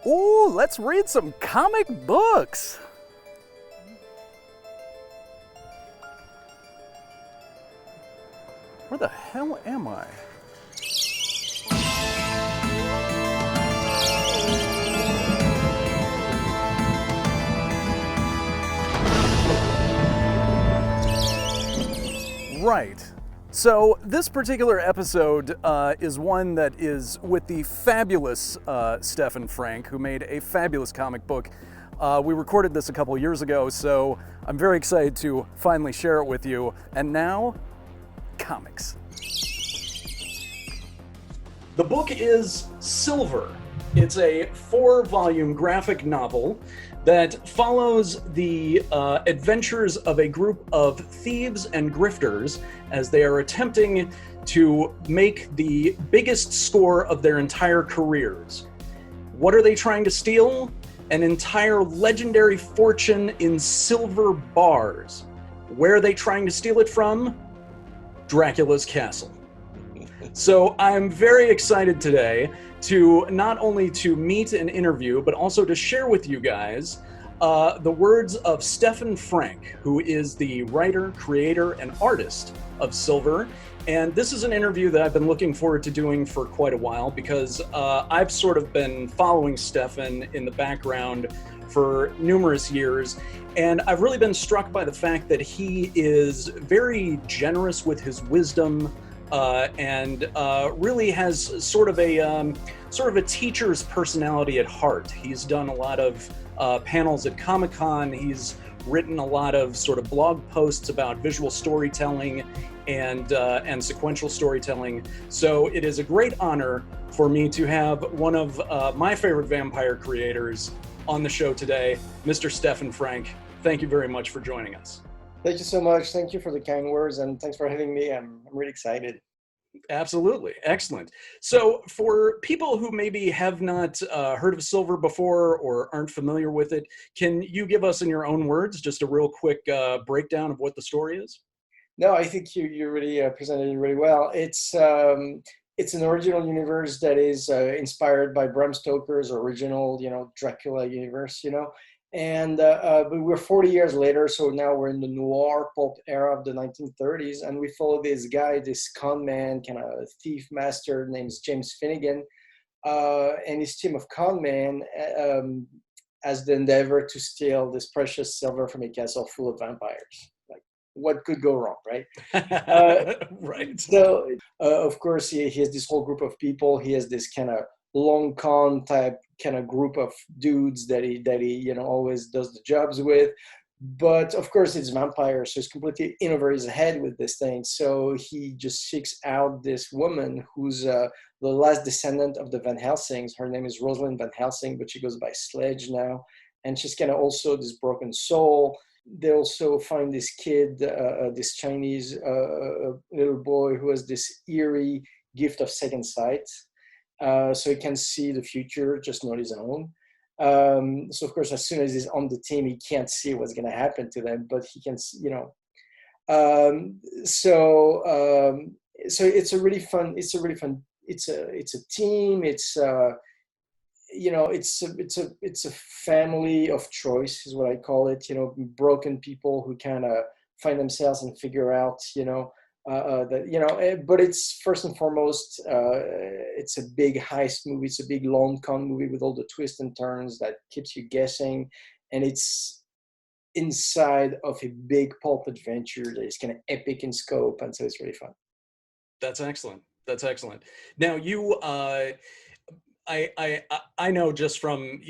Ooh, let's read some comic books. Where the hell am I? Right. So this particular episode is one that is with the fabulous Stephan Franck, who made a fabulous comic book. We recorded this a couple years ago, so I'm very excited to finally share it with you. And now, comics. The book is Silver. It's a 4-volume graphic novel that follows the adventures of a group of thieves and grifters as they are attempting to make the biggest score of their entire careers. What are they trying to steal? An entire legendary fortune in silver bars. Where are they trying to steal it from? Dracula's castle. So I'm very excited today to not only to meet and interview, but also to share with you guys the words of Stephan Franck, who is the writer, creator, and artist of Silver. And this is an interview that I've been looking forward to doing for quite a while because I've sort of been following Stephan in the background for numerous years. And I've really been struck by the fact that he is very generous with his wisdom, and really has sort of a teacher's personality at heart. He's done a lot of panels at Comic-Con. He's written a lot of sort of blog posts about visual storytelling and sequential storytelling. So it is a great honor for me to have one of my favorite vampire creators on the show today, Mr. Stephan Franck. Thank you very much for joining us. Thank you so much. Thank you for the kind words, and thanks for having me. I'm really excited. Absolutely. Excellent. So for people who maybe have not heard of Silver before or aren't familiar with it, can you give us in your own words just a real quick breakdown of what the story is? No, I think you really presented it really well. It's an original universe that is inspired by Bram Stoker's original, Dracula universe, And but we're 40 years later, so now we're in the noir pulp era of the 1930s, and we follow this guy, this con man, kind of thief master named James Finnegan, and his team of con men as the endeavor to steal this precious silver from a castle full of vampires. Like, what could go wrong, right? Right. So, of course, he has this whole group of people. He has this kind of long con type kind of group of dudes that he always does the jobs with, but of course it's vampires, so he's completely in over his head with this thing. So he just seeks out this woman who's the last descendant of the Van Helsings. Her name is Rosalind Van Helsing, but she goes by Sledge now, and she's kind of also this broken soul. They also find this kid, this Chinese little boy who has this eerie gift of second sight. So he can see the future, just not his own. So of course, as soon as he's on the team, he can't see what's going to happen to them, but he can, so it's a really fun. It's a team. It's a family of choice is what I call it. Broken people who kind of find themselves and figure out, but it's first and foremost, it's a big heist movie. It's a big long con movie with all the twists and turns that keeps you guessing, and it's inside of a big pulp adventure that is kind of epic in scope, and so it's really fun. That's excellent. That's excellent. Now you, I know just from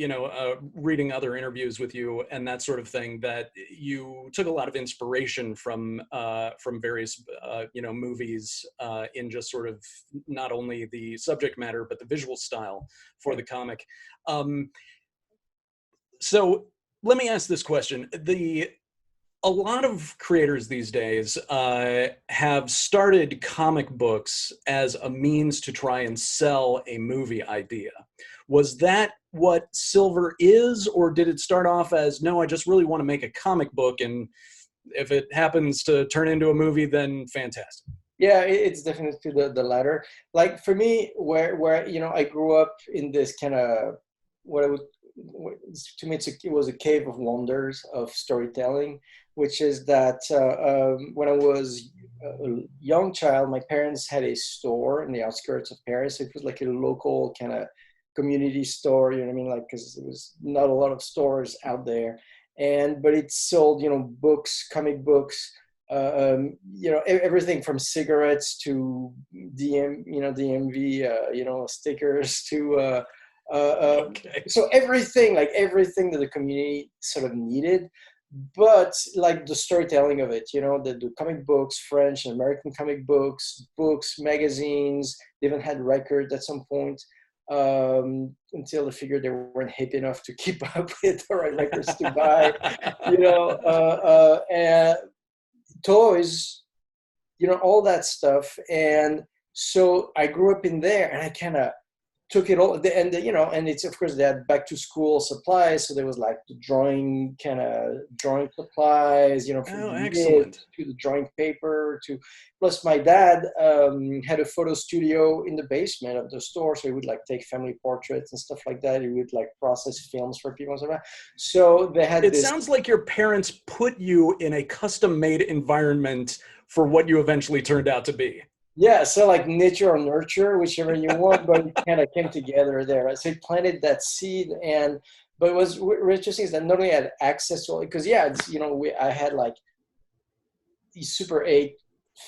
reading other interviews with you and that sort of thing that you took a lot of inspiration from various movies in just sort of not only the subject matter but the visual style for the comic. So let me ask this question: a lot of creators these days have started comic books as a means to try and sell a movie idea. Was that what Silver is, or did it start off as, no, I just really want to make a comic book, and if it happens to turn into a movie, then fantastic? Yeah, it's definitely the latter. Like for me, where I grew up in this kind of what I would, to me, it was a cave of wonders of storytelling, which is that when I was a young child, my parents had a store in the outskirts of Paris. It was like a local kind of community store, you know what I mean? Like, because there was not a lot of stores out there. But it sold, books, comic books, everything from cigarettes to DMV, stickers to, Okay. so everything, like everything that the community sort of needed, but like the storytelling of it, the comic books, French and American comic books, magazines. They even had records at some point, until they figured they weren't hip enough to keep up with the right records to buy, and toys, all that stuff. And so I grew up in there, and I kind of took it all, and it's, of course, they had back to school supplies. So there was like the drawing supplies, from the nib to the drawing paper plus my dad had a photo studio in the basement of the store. So he would like take family portraits and stuff like that. He would like process films for people and stuff like that. So they had sounds like your parents put you in a custom-made environment for what you eventually turned out to be. Yeah, so like nature or nurture, whichever you want, but it kind of came together there. So it planted that seed, but what's interesting is that not only I had access to all, because I had like these Super 8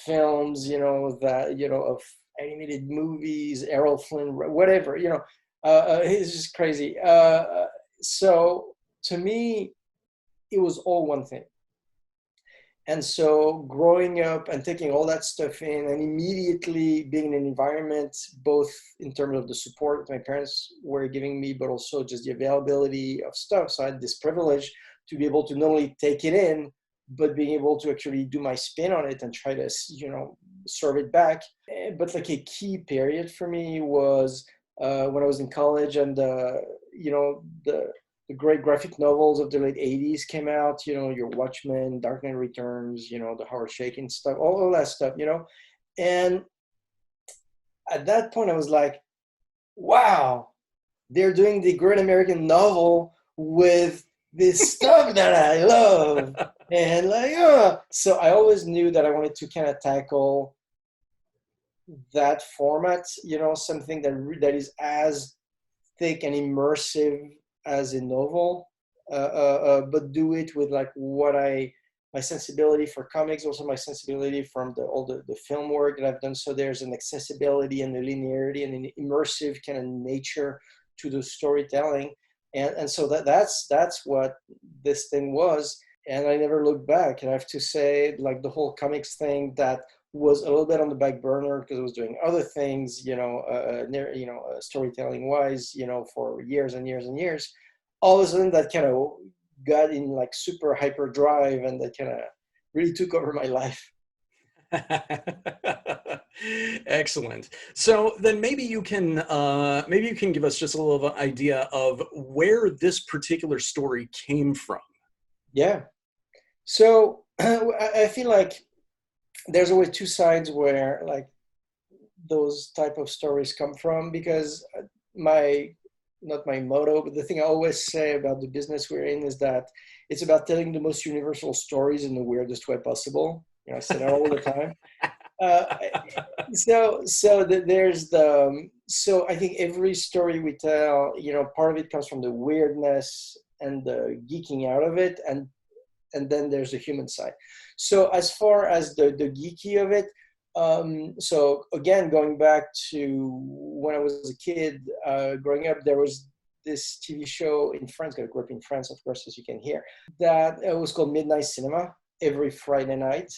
films, of animated movies, Errol Flynn, whatever, it's just crazy. So to me, it was all one thing. And so growing up and taking all that stuff in, and immediately being in an environment, both in terms of the support my parents were giving me, but also just the availability of stuff. So I had this privilege to be able to not only take it in, but being able to actually do my spin on it and try to, serve it back. But like a key period for me was when I was in college, and the great graphic novels of the late 80s came out, your Watchmen, Dark Knight Returns, the Howard Chaykin stuff, all that stuff, And at that point I was like, wow, they're doing the great American novel with this stuff that I love. And so I always knew that I wanted to kind of tackle that format, something that is as thick and immersive as a novel, but do it with like my sensibility for comics, also my sensibility from all the film work that I've done. So there's an accessibility and a linearity and an immersive kind of nature to the storytelling. And so that's what this thing was. And I never looked back. And I have to say, like the whole comics thing that was a little bit on the back burner because I was doing other things, storytelling wise, for years and years and years. All of a sudden that kind of got in like super hyperdrive, and that kind of really took over my life. Excellent. So then maybe you can give us just a little idea of where this particular story came from. Yeah. So I feel like there's always two sides where like those type of stories come from, because not my motto, but the thing I always say about the business we're in is that it's about telling the most universal stories in the weirdest way possible. I say that all the time. So I think every story we tell, part of it comes from the weirdness and the geeking out of it, and then there's the human side. So as far as the geeky of it, so again, going back to when I was a kid, growing up, there was this TV show in France, I grew up in France, of course, as you can hear, that was called Midnight Cinema every Friday night.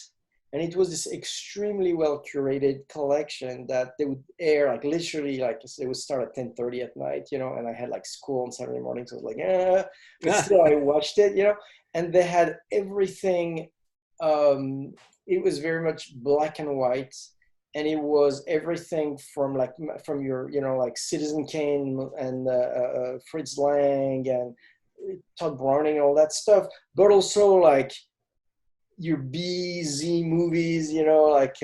And it was this extremely well curated collection that they would air, like literally, like they would start at 10:30 at night, and I had like school on Saturday morning, so I was like, but still I watched it, and they had everything. It was very much black and white, and it was everything from your, like Citizen Kane and Fritz Lang and Todd Browning and all that stuff, but also like your BZ movies, like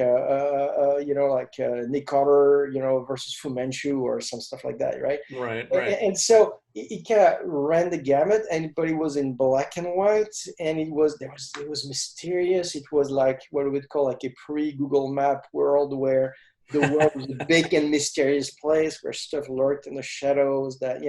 Nick Carter, versus Fu Manchu or some stuff like that, right? Right. And so it kind of ran the gamut, and but it was in black and white, and it was mysterious. It was like what we would call like a pre-Google Map world, where the world was a big and mysterious place where stuff lurked in the shadows. That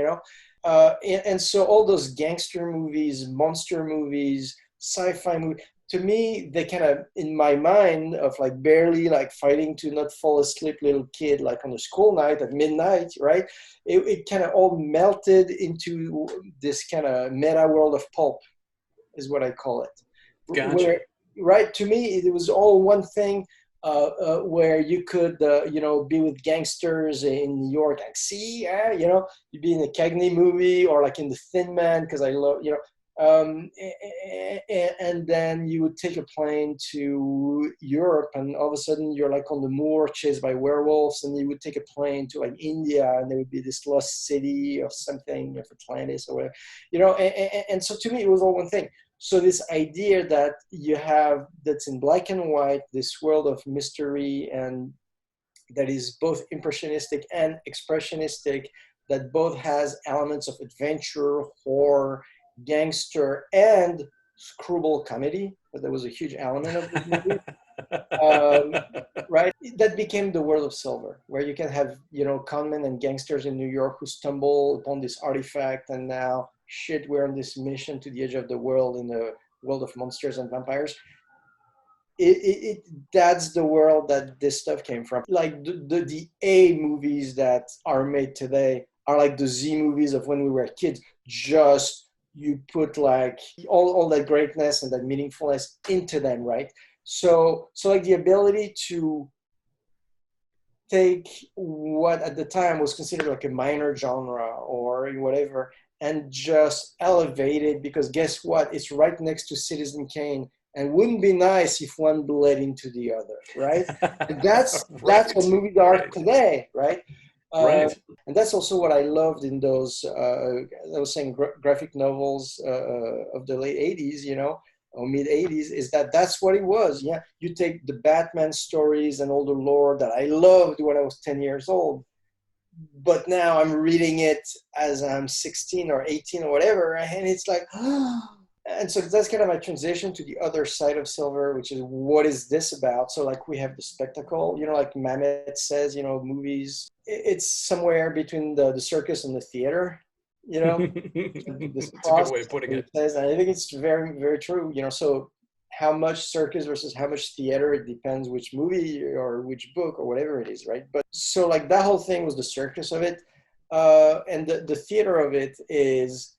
and so all those gangster movies, monster movies, sci-fi movies, to me, they kind of, in my mind, of like barely like fighting to not fall asleep little kid, like on a school night at midnight, right? It kind of all melted into this kind of meta world of pulp, is what I call it. Gotcha. Where, right, to me, it was all one thing. Where you could, be with gangsters in New York, like, see, you'd be in a Cagney movie or like in The Thin Man, because I love, and then you would take a plane to Europe, and all of a sudden you're like on the moor chased by werewolves, and you would take a plane to like India, and there would be this lost city or something of Atlantis or whatever, and so to me it was all one thing. So this idea that you have, that's in black and white, this world of mystery, and that is both impressionistic and expressionistic, that both has elements of adventure, horror, gangster, and screwball comedy, but there was a huge element of this movie. Right? That became the world of Silver, where you can have, conmen and gangsters in New York who stumble upon this artifact, and now, shit, we're on this mission to the edge of the world in the world of monsters and vampires. That's the world that this stuff came from. Like the A movies that are made today are like the Z movies of when we were kids. Just you put like all that greatness and that meaningfulness into them, right? So like the ability to take what at the time was considered like a minor genre or whatever, and just elevate it, because guess what? It's right next to Citizen Kane, and wouldn't be nice if one bled into the other, right? And that's what movies are today, right? Right. And that's also what I loved in those, I was saying, graphic novels of the late 80s, or mid 80s, is that's what it was. Yeah, you take the Batman stories and all the lore that I loved when I was 10 years old, but now I'm reading it as I'm 16 or 18 or whatever, and it's like, and so that's kind of my transition to the other side of Silver, which is, what is this about? So like we have the spectacle, like Mamet says, movies, it's somewhere between the circus and the theater, this That's a good cross, way of putting it. says, and I think it's very, very true, so how much circus versus how much theater, it depends which movie or which book or whatever it is, right? But so like that whole thing was the circus of it, and the theater of it is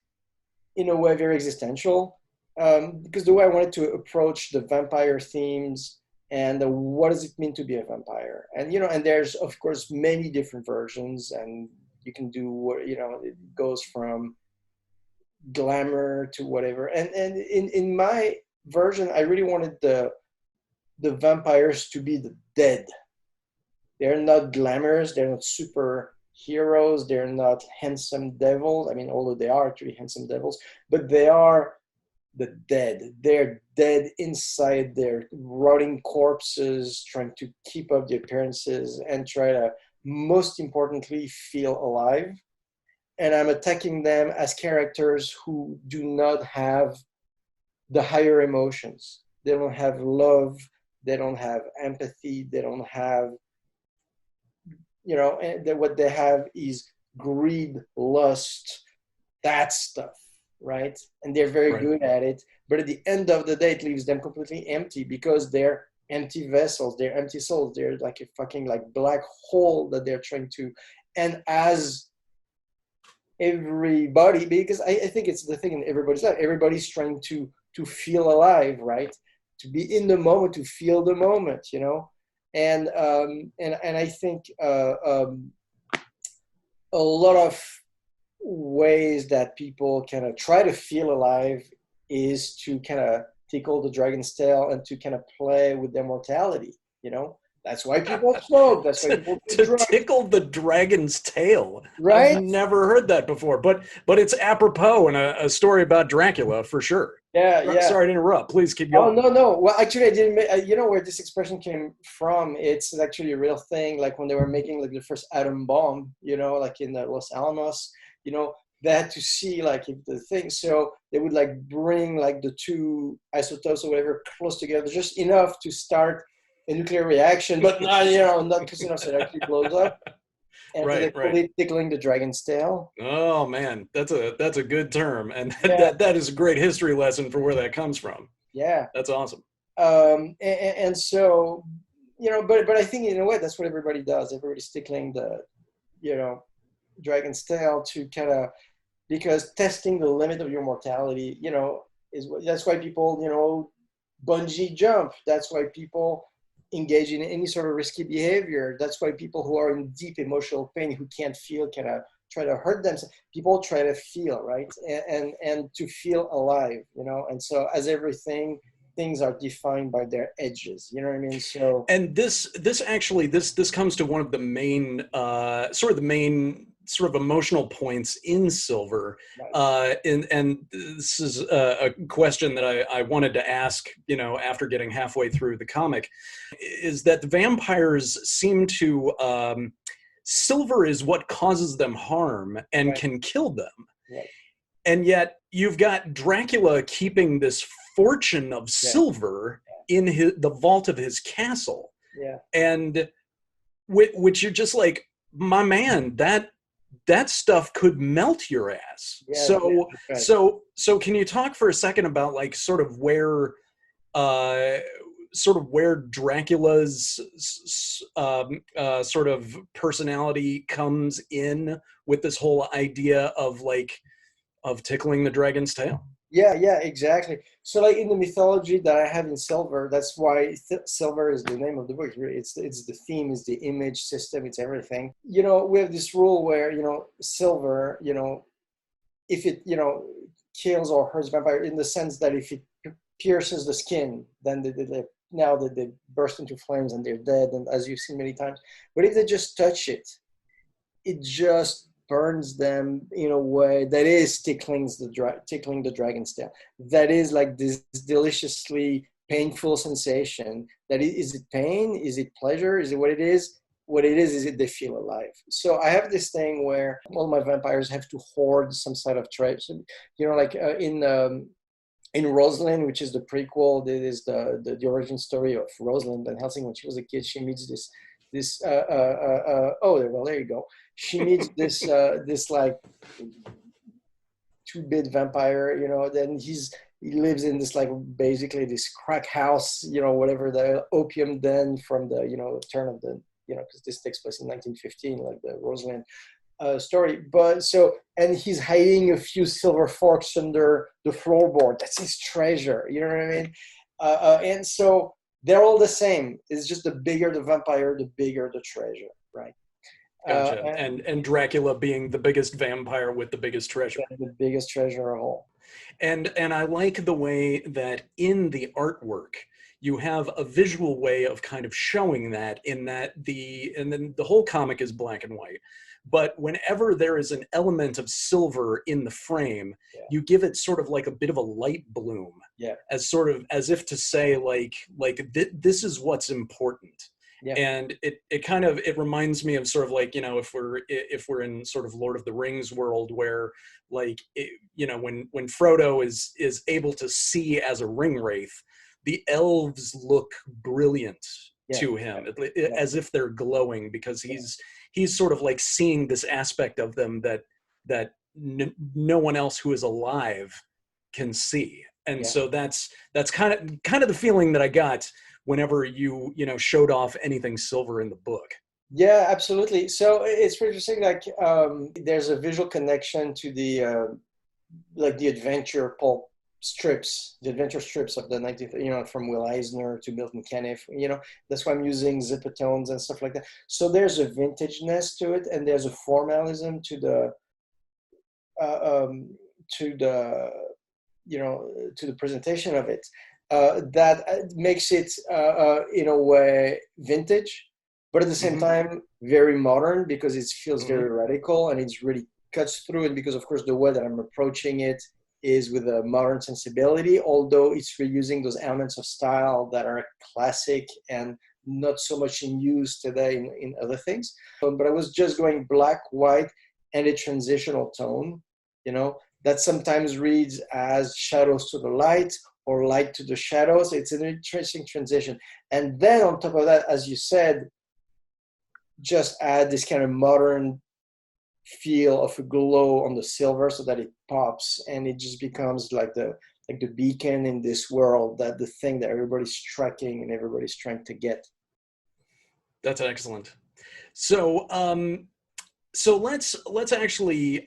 in a way very existential, because the way I wanted to approach the vampire themes and what does it mean to be a vampire, and and there's of course many different versions, and you can do what it goes from glamour to whatever, and in my version I really wanted the vampires to be the dead. They're not glamours, they're not super heroes, they're not handsome devils, I mean, although they are actually handsome devils, but they are the dead. They're dead inside their rotting corpses, trying to keep up the appearances and try to, most importantly, feel alive. And I'm attacking them as characters who do not have the higher emotions. They don't have love, they don't have empathy, they don't have, and what they have is greed, lust, that stuff, right? And they're very good at it. But at the end of the day, it leaves them completely empty, because they're empty vessels, they're empty souls. They're like a fucking like black hole that they're trying to, and as everybody, because I think it's the thing in everybody's life, everybody's trying to feel alive, right? To be in the moment, to feel the moment, and I think a lot of ways that people kind of try to feel alive is to kind of tickle the dragon's tail and to kind of play with their mortality. That's why people smoke. That's why people do drugs. Tickle the dragon's tail. Right? I've never heard that before, but it's apropos in a story about Dracula for sure. Yeah. Sorry to interrupt. Please keep going. Oh, no. Well, actually, I didn't. Where this expression came from? It's actually a real thing. Like when they were making like the first atom bomb, like in Los Alamos, they had to see like if the thing, so they would like bring like the two isotopes or whatever close together just enough to start a nuclear reaction, but not, not close enough so it actually blows up. And so they Right, call right. it tickling the dragon's tail. Oh man, that's a good term, and Yeah, that is a great history lesson for where that comes from. yeah. That's awesome. And so, but I think in a way that's what everybody does. Everybody's tickling the, you know, dragon's tail to kind of, because testing the limit of your mortality, that's why people, bungee jump. That's why people engage in any sort of risky behavior. That's why people who are in deep emotional pain, who can't feel, kind of try to hurt themselves. People try to feel, right, and to feel alive, And so, as everything, things are defined by their edges. You know what I mean? So, And this actually this comes to one of the main sort of emotional points in Silver, and this is a question that I wanted to ask, after getting halfway through the comic, is that the vampires seem to Silver is what causes them harm and right, can kill them, right, and yet you've got Dracula keeping this fortune of yeah, silver in the vault of his castle, yeah, and which you're just like, my man, that stuff could melt your ass. yeah, yeah, So that's right. so can you talk for a second about like uh sort of where Dracula's sort of personality comes in with this whole idea of like of tickling the dragon's tail? Yeah, yeah, exactly. So, like in the mythology that I have in Silver, that's why Silver is the name of the book. It's the theme, it's the image system, it's everything. We have this rule where Silver, if it kills or hurts vampire, in the sense that if it pierces the skin, then now that they burst into flames and they're dead, and as you've seen many times. But if they just touch it, it just burns them in a way that is tickling the dragon's tail. That is like this deliciously painful sensation. Is it pain? Is it pleasure? Is it what it is? What it is they feel alive. So I have this thing where all my vampires have to hoard some sort of treasure. Like in Rosalind, which is the prequel, that is the origin story of Rosalind and Helsing. When she was a kid, she meets there you go. She meets this like 2-bit vampire, then he lives in this like basically this crack house, whatever, the opium den from the turn of the, because this takes place in 1915, like the Rosalind story. But so, and he's hiding a few silver forks under the floorboard. That's his treasure. You know what I mean? And so they're all the same. It's just the bigger the vampire, the bigger the treasure, right? Gotcha. And Dracula being the biggest vampire with the biggest treasure. The biggest treasure of all. And I like the way that in the artwork you have a visual way of kind of showing that, in that and then the whole comic is black and white. But whenever there is an element of silver in the frame, you give it sort of like a bit of a light bloom, as if to say this is what's important. Yeah. And it reminds me of sort of like, if we're in sort of Lord of the Rings world, where like when Frodo is able to see as a ring wraith, the elves look brilliant to him, as if they're glowing, because he's sort of like seeing this aspect of them that no one else who is alive can see. And so that's kind of the feeling that I got whenever you showed off anything silver in the book. Yeah, absolutely. So it's pretty interesting. Like, there's a visual connection to the the adventure pulp strips, the adventure strips of the 19th, from Will Eisner to Milton Caniff. That's why I'm using zipatones and stuff like that. So there's a vintageness to it, and there's a formalism to the to the presentation of it, that makes it in a way vintage, but at the same time very modern, because it feels very radical, and it's really cuts through it, because of course the way that I'm approaching it is with a modern sensibility, although it's reusing those elements of style that are classic and not so much in use today in other things. But I was just going black, white, and a transitional tone. that sometimes reads as shadows to the light or light to the shadows. It's an interesting transition. And then on top of that, as you said, just add this kind of modern feel of a glow on the silver so that it pops and it just becomes like the beacon in this world, that the thing that everybody's tracking and everybody's trying to get. That's excellent. So, so let's actually.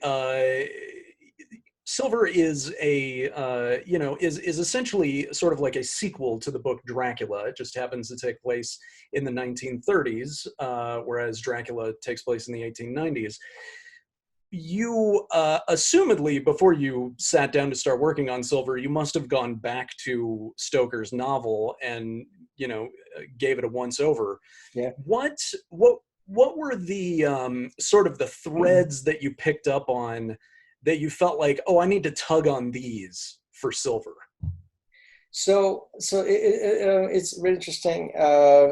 Silver is is essentially sort of like a sequel to the book Dracula. It just happens to take place in the 1930s, whereas Dracula takes place in the 1890s. You, assumedly, before you sat down to start working on Silver, you must have gone back to Stoker's novel and, gave it a once over. Yeah. What were the sort of the threads that you picked up on that you felt like, oh, I need to tug on these for Silver? So it's really interesting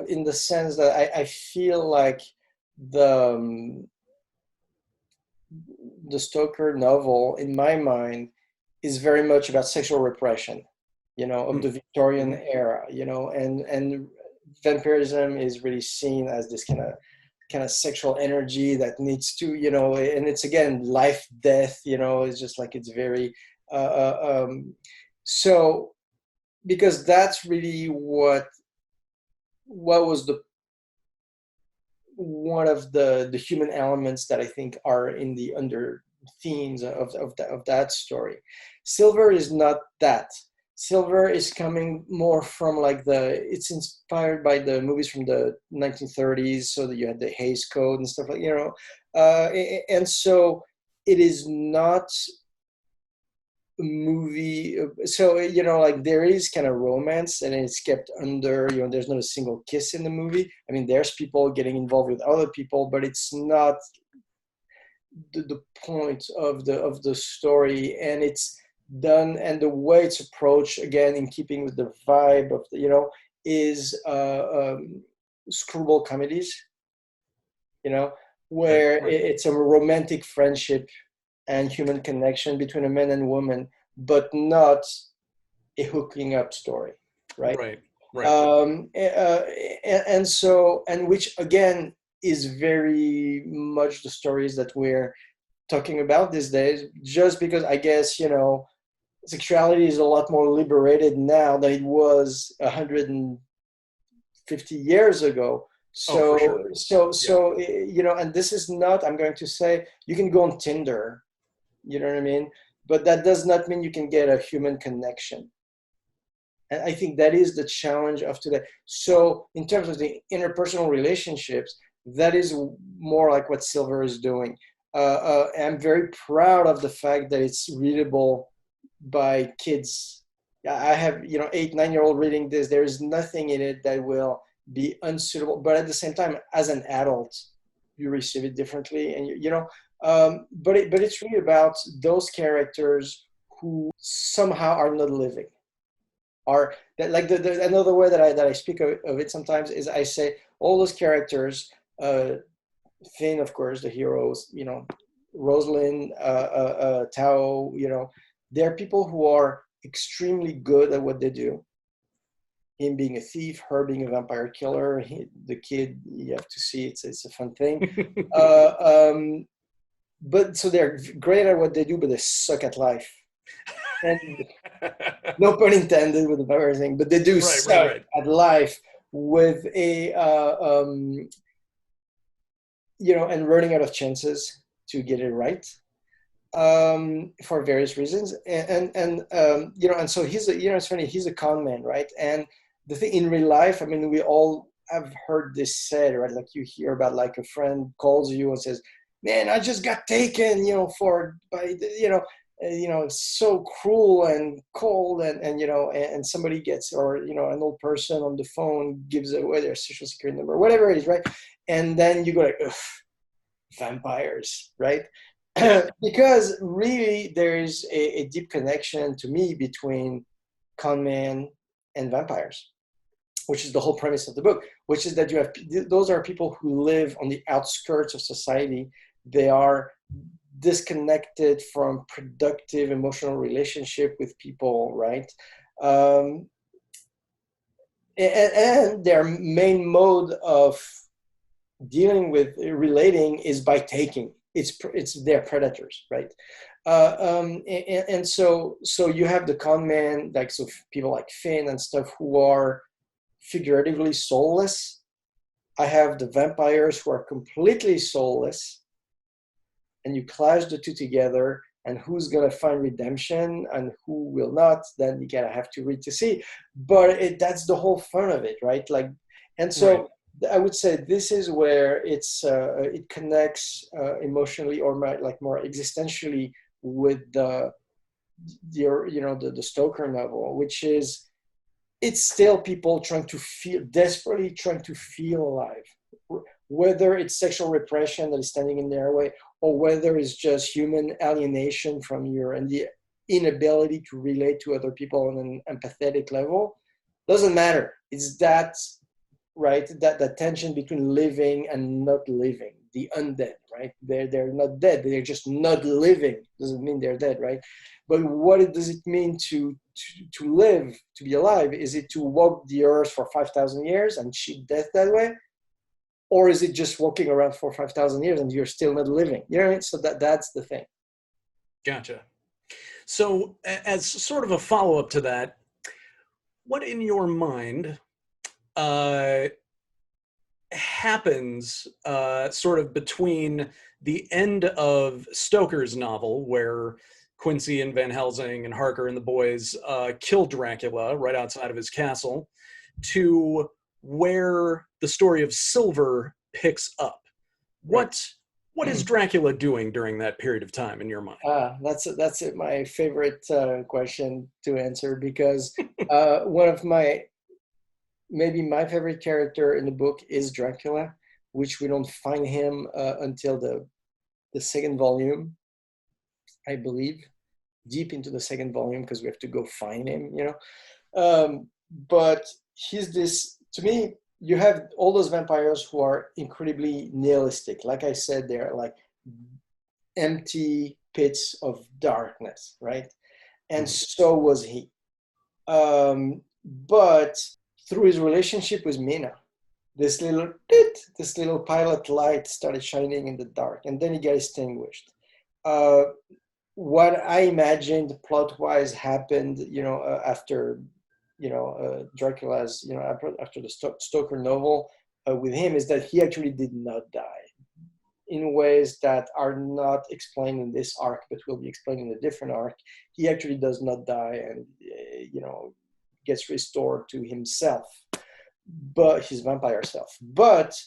in the sense that I feel like the Stoker novel, in my mind, is very much about sexual repression, of the Victorian era, and vampirism is really seen as this kind of sexual energy that needs to, and it's again life, death, it's just like it's very so because that's really what was one of the human elements that I think are in the under themes of that story. Silver is not that. Silver is coming more from it's inspired by the movies from the 1930s, so that you had the Hays Code and stuff like, and so it is not a movie. So, there is kind of romance and it's kept under, there's not a single kiss in the movie. I mean, there's people getting involved with other people, but it's not the point of the story, and it's done, and the way it's approached, again in keeping with the vibe of is screwball comedies, where right. it's a romantic friendship and human connection between a man and woman, but not a hooking up story, right? And so, and which again is very much the stories that we're talking about these days, just because I guess sexuality is a lot more liberated now than it was 150 years ago. So, sure. And this is not, I'm going to say, you can go on Tinder, you know what I mean? But that does not mean you can get a human connection. And I think that is the challenge of today. So in terms of the interpersonal relationships, that is more like what Silver is doing. I'm very proud of the fact that it's readable by kids. I have 8-9-year-old reading this. There is nothing in it that will be unsuitable, but at the same time, as an adult, you receive it differently, and but it's really about those characters who somehow are not living, are that, like another way that I speak of it sometimes is I say all those characters, Finn, of course, the heroes, Rosalind, Tao, they're people who are extremely good at what they do. Him being a thief, her being a vampire killer, the kid, you have to see, it's a fun thing. But so they're great at what they do, but they suck at life. And no pun intended with the vampire thing, but they do suck at life with a, and running out of chances to get it right. For various reasons, and so he's it's funny, he's a con man, right? And the thing in real life, I mean, we all have heard this said, right? Like you hear about, like, a friend calls you and says, "Man, I just got taken, it's so cruel and cold," and somebody gets, or an old person on the phone gives away their social security number, whatever it is, right? And then you go like, ugh, vampires, right? Because really there's a deep connection to me between con man and vampires, which is the whole premise of the book, which is that those are people who live on the outskirts of society. They are disconnected from productive emotional relationship with people, right? Um, and their main mode of dealing with relating is by taking. It's their predators, right? And so you have the con man, like so people like Finn and stuff who are figuratively soulless. I have the vampires who are completely soulless, and you clash the two together. And who's gonna find redemption and who will not? Then you gotta have to read to see. But that's the whole fun of it, right? Like, and so. Right. I would say this is where it connects emotionally or more existentially with the Stoker novel, which is it's still people desperately trying to feel alive, whether it's sexual repression that is standing in their way, or whether it's just human alienation from and the inability to relate to other people on an empathetic level. Doesn't matter. It's that, right? That tension between living and not living, the undead, right? They're not dead. They're just not living. Doesn't mean they're dead, right? But what does it mean to live, to be alive? Is it to walk the earth for 5,000 years and cheat death that way? Or is it just walking around for 5,000 years and you're still not living? You know what I mean? So that's the thing. Gotcha. So, as sort of a follow-up to that, what in your mind uh, happens sort of between the end of Stoker's novel, where Quincy and Van Helsing and Harker and the boys kill Dracula right outside of his castle, to where the story of Silver picks up? What is Dracula doing during that period of time in your mind? That's my favorite question to answer, because one of maybe my favorite character in the book is Dracula, which we don't find him until the second volume, I believe, deep into the second volume, because we have to go find him, but he's this, to me, you have all those vampires who are incredibly nihilistic. Like I said, they're like empty pits of darkness, right? And so was he. But through his relationship with Mina, this little pilot light started shining in the dark, and then he got extinguished. What I imagined plot-wise happened, after, Dracula's, after the Stoker novel with him, is that he actually did not die in ways that are not explained in this arc, but will be explained in a different arc. He actually does not die, and gets restored to himself, but his vampire self. But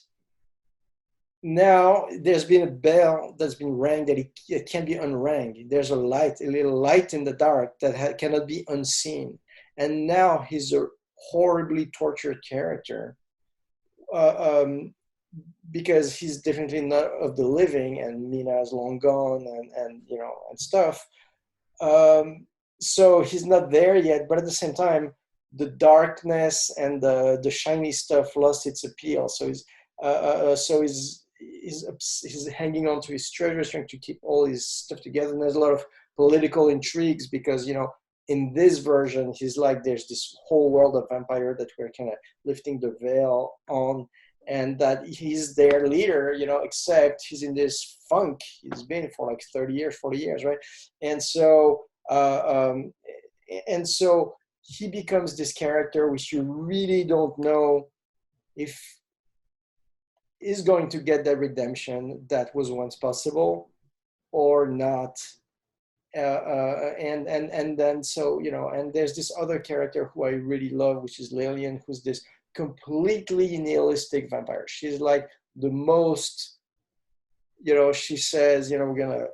now there's been a bell that's been rang that it can't be unrang. There's a little light in the dark that cannot be unseen. And now he's a horribly tortured character, because he's definitely not of the living, and Mina is long gone, and stuff. So he's not there yet, but at the same time, the darkness and the shiny stuff lost its appeal. So he's hanging on to his treasures, trying to keep all his stuff together. And there's a lot of political intrigues, because in this version, he's like, there's this whole world of vampire that we're kind of lifting the veil on, and that he's their leader, except he's in this funk. He's been for like 30 years, 40 years, right? And so he becomes this character which you really don't know if is going to get that redemption that was once possible or not. And then and there's this other character who I really love, which is Lillian, who's this completely nihilistic vampire. She's like the most, she says, we're gonna,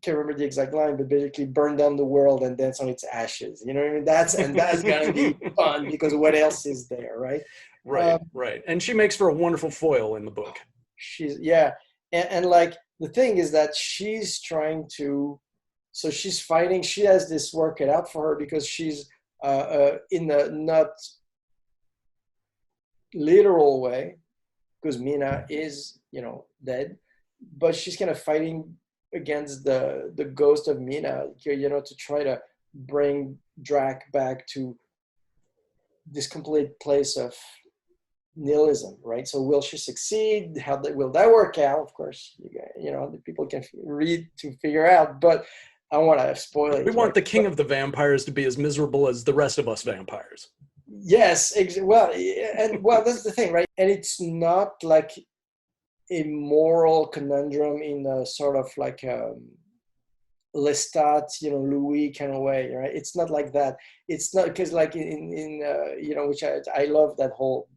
can't remember the exact line, but basically burn down the world and dance on its ashes. You know what I mean? That's gonna be fun, because what else is there, right? Right. And she makes for a wonderful foil in the book. She's and like the thing is that she's trying to, so she's fighting. She has this work cut out for her, because she's in a not literal way, because Mina is dead, but she's kind of fighting against the ghost of Mina, to try to bring Drac back to this complete place of nihilism, right? So will she succeed? Will that work out? Of course, the people can read to figure out, but I don't want to spoil it. We want the king of the vampires to be as miserable as the rest of us vampires. Yes, well, that's the thing, right? And it's not like a moral conundrum in a sort of like Lestat, Louis kind of way, right? It's not like that. It's not, because like in which I love that whole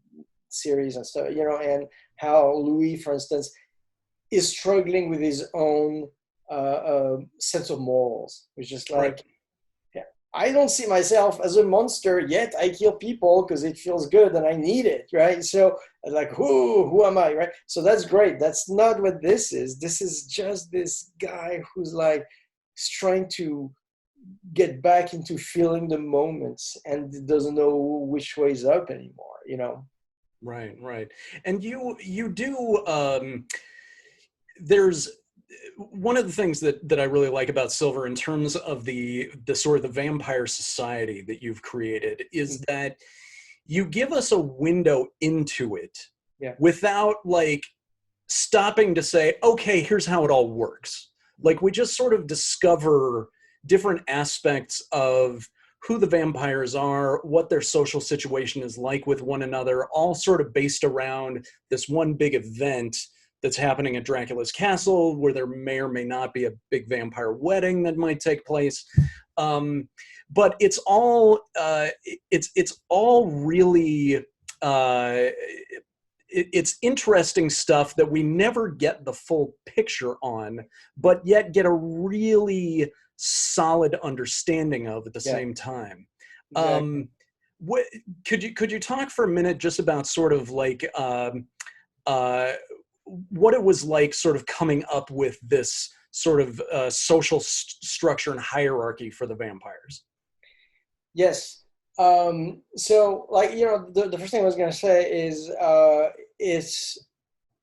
series and stuff, and how Louis, for instance, is struggling with his own sense of morals, which is like, Right. yeah, I don't see myself as a monster, yet I kill people because it feels good and I need it, right? So like, who am I, right? So that's great. That's not what this is. This is just this guy who's like trying to get back into feeling the moments and doesn't know which way is up anymore. Right. And you do there's one of the things that I really like about Silver in terms of the sort of the vampire society that you've created is that you give us a window into it, Yeah. without like stopping to say, okay, here's how it all works. Like we just sort of discover different aspects of who the vampires are, what their social situation is like with one another, all sort of based around this one big event that's happening at Dracula's castle, where there may or may not be a big vampire wedding that might take place. But it's all it's all really it's interesting stuff that we never get the full picture on, but yet get a really solid understanding of at the same time. Exactly. What could you talk for a minute just about sort of like what it was like sort of coming up with this sort of social structure and hierarchy for the vampires? Yes. So like, the first thing I was going to say is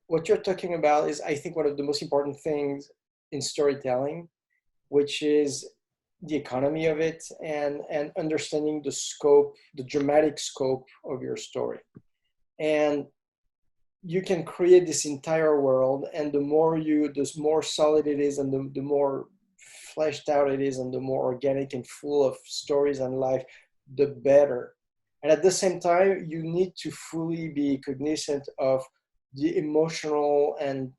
what you're talking about is, I think, one of the most important things in storytelling, which is the economy of it, and understanding the scope, the dramatic scope of your story. And you can create this entire world, and the more solid it is, and the more fleshed out it is, and the more organic and full of stories and life, the better. And at the same time, you need to fully be cognizant of the emotional and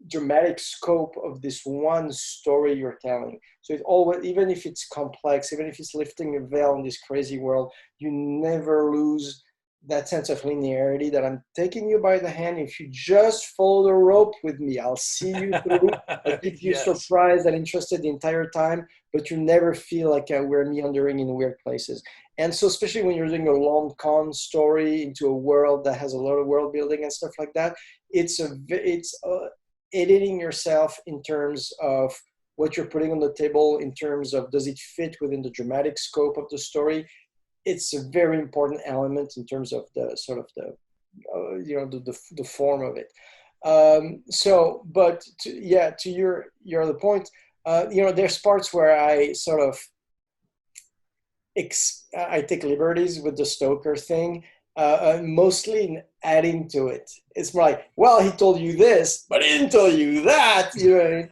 dramatic scope of this one story you're telling. So it always, even if it's complex, even if it's lifting a veil in this crazy world, you never lose that sense of linearity, that I'm taking you by the hand. If you just follow the rope with me, I'll see you through. I'll keep you Yes. surprised and interested the entire time, but you never feel like we're meandering in weird places. And so, especially when you're doing a long con story into a world that has a lot of world building and stuff like that, it's editing yourself in terms of what you're putting on the table, in terms of does it fit within the dramatic scope of the story. It's a very important element in terms of the sort of the form of it. But to your other point, there's parts where I sort of I take liberties with the Stoker thing, mostly in adding to it. It's more like, well, he told you this, but he didn't tell you that. And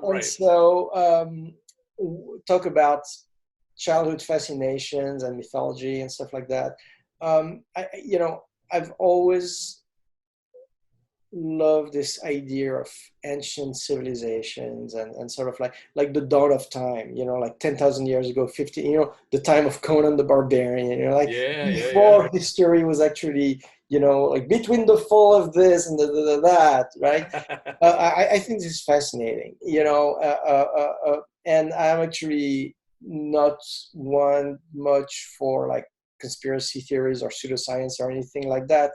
Right. so talk about childhood fascinations and mythology and stuff like that. I've always love this idea of ancient civilizations, and sort of like the dawn of time, like 10,000 years ago, 50, the time of Conan the Barbarian, like Yeah. before history was actually, like between the fall of this and that, right? I think this is fascinating, and I'm actually not one much for like conspiracy theories or pseudoscience or anything like that,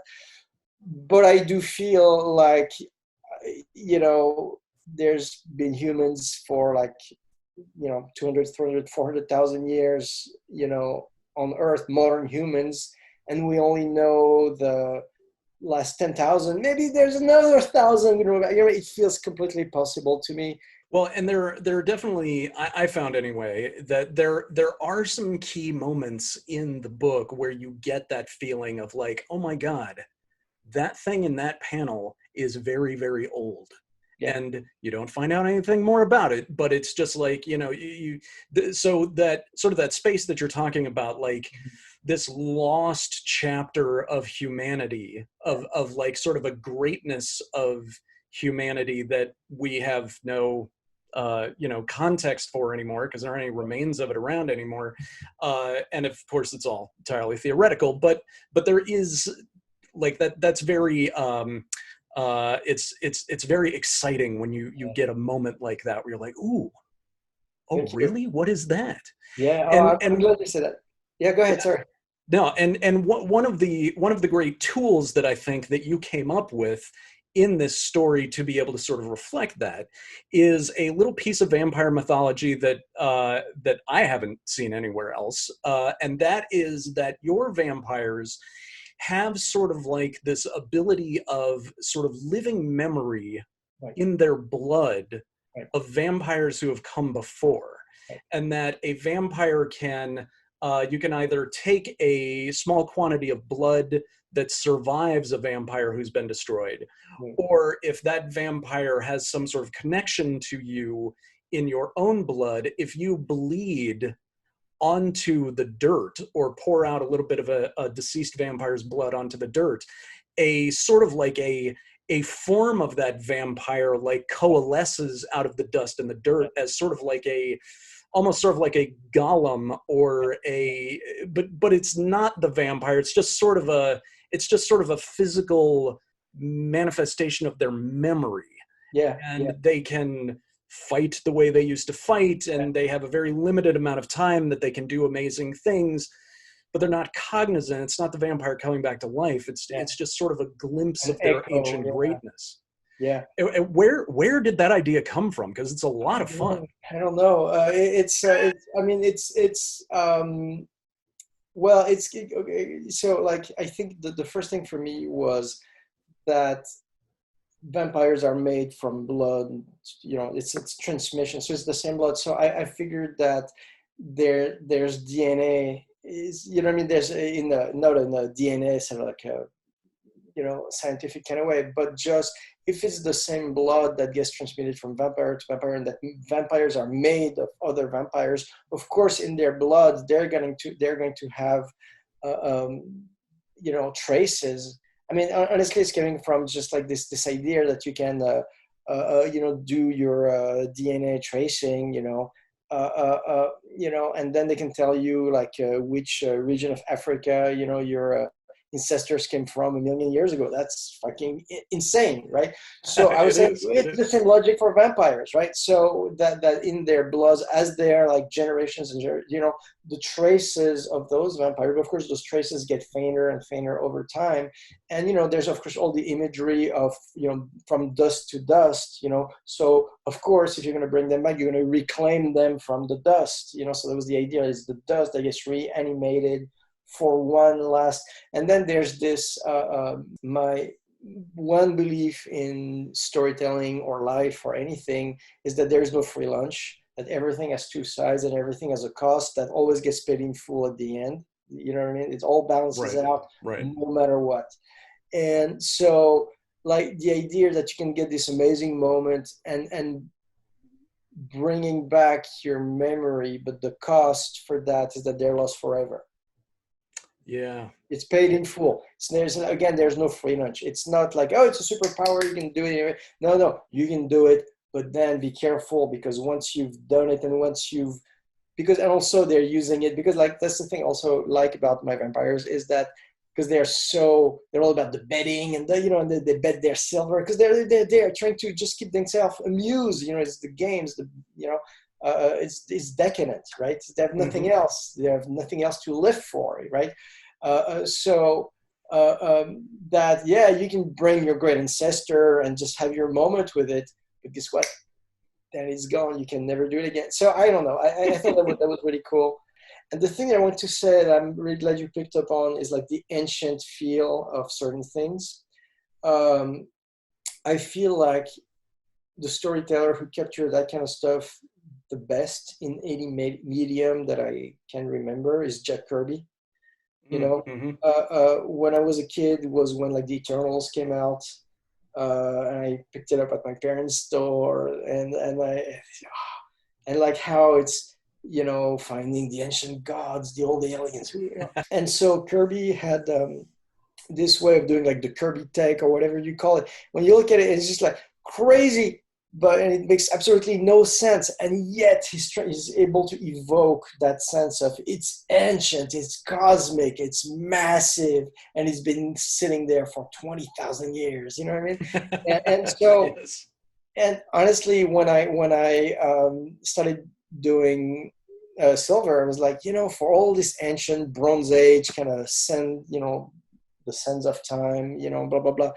but I do feel like, there's been humans for like, 200, 300, 400,000 years, on Earth, modern humans, and we only know the last 10,000, maybe there's another 1,000. It feels completely possible to me. Well, and there are definitely, I found anyway, that there are some key moments in the book where you get that feeling of like, oh my God, that thing in that panel is very, very old. Yeah. And you don't find out anything more about it, but it's just like, so that sort of that space that you're talking about, like this lost chapter of humanity, of like sort of a greatness of humanity that we have no context for anymore because there aren't any remains of it around anymore, and of course it's all entirely theoretical, but there is like that's very it's very exciting when you get a moment like that where you're like, ooh, oh Thank you. really, what is that? Yeah. and I'm glad you said that. Yeah, go ahead. Sorry. No, and one of the great tools that I think that you came up with in this story to be able to sort of reflect that is a little piece of vampire mythology that that I haven't seen anywhere else, and that is that your vampires have sort of like this ability of sort of living memory Right. in their blood Right. of vampires who have come before, Right. and that a vampire can you can either take a small quantity of blood that survives a vampire who's been destroyed, Right. or if that vampire has some sort of connection to you in your own blood, if you bleed onto the dirt or pour out a little bit of a deceased vampire's blood onto the dirt, a sort of like a form of that vampire like coalesces out of the dust and the dirt as sort of like a almost sort of like a golem or a but it's not the vampire, it's just sort of a physical manifestation of their memory, Yeah. and they can fight the way they used to fight, and they have a very limited amount of time that they can do amazing things, but they're not cognizant. It's not the vampire coming back to life. It's just sort of a glimpse An of their echo. ancient greatness. Yeah. Where did that idea come from? Because it's a lot of fun. I don't know. I mean, well, it's okay. So, like, I think the first thing for me was that vampires are made from blood. It's transmission, so it's the same blood. So I figured that there's DNA is, what I mean, there's in the not in the DNA sort of like a scientific kind of way, but just if it's the same blood that gets transmitted from vampire to vampire, and that vampires are made of other vampires, of course, in their blood, they're going to have, traces. I mean, honestly, it's coming from just like this idea that you can, do your DNA tracing, and then they can tell you like which region of Africa, your ancestors came from 1,000,000 years ago. That's fucking insane, right? So I was saying it's the same logic for vampires, right? So that in their bloods, as they are like generations and the traces of those vampires, of course, those traces get fainter and fainter over time. And there's of course all the imagery of from dust to dust, so of course if you're going to bring them back, you're going to reclaim them from the dust, so that was the idea, is the dust that gets reanimated for one last. And then there's this my one belief in storytelling or life or anything is that there is no free lunch, that everything has two sides and everything has a cost that always gets paid in full at the end. You know what I mean? It all balances out, no matter what. And so like the idea that you can get this amazing moment and bringing back your memory, but the cost for that is that they're lost forever. Yeah, it's paid in full. There's no free lunch. It's not like, oh, it's a superpower, you can do it anyway. No, you can do it, but then be careful, because once you've done it, and and also they're using it, because like that's the thing also like about my vampires, is that because they're all about the betting, and and they bet their silver, because they're trying to just keep themselves amused. It's the games, it's decadent, right? They have nothing else. They have nothing else to live for, right? You can bring your great ancestor and just have your moment with it, but guess what? Then it's gone. You can never do it again. So I don't know. I thought that was really cool. And the thing that I want to say that I'm really glad you picked up on is like the ancient feel of certain things. um, I feel like the storyteller who captured that kind of stuff the best in any medium that I can remember is Jack Kirby. You know, Mm-hmm. when I was a kid was when like the Eternals came out, and I picked it up at my parents' store, and like how it's, you know, finding the ancient gods, the old aliens, you know. And so Kirby had this way of doing like the Kirby take or whatever you call it. When you look at it, it's just like crazy, but and it makes absolutely no sense. And yet he's able to evoke that sense of it's ancient, it's cosmic, it's massive, and it's been sitting there for 20,000 years. You know what I mean? And so, Yes. and honestly, when I started doing silver, I was like, you know, for all this ancient Bronze Age kind of send, you know, the sands of time, you know, blah blah blah.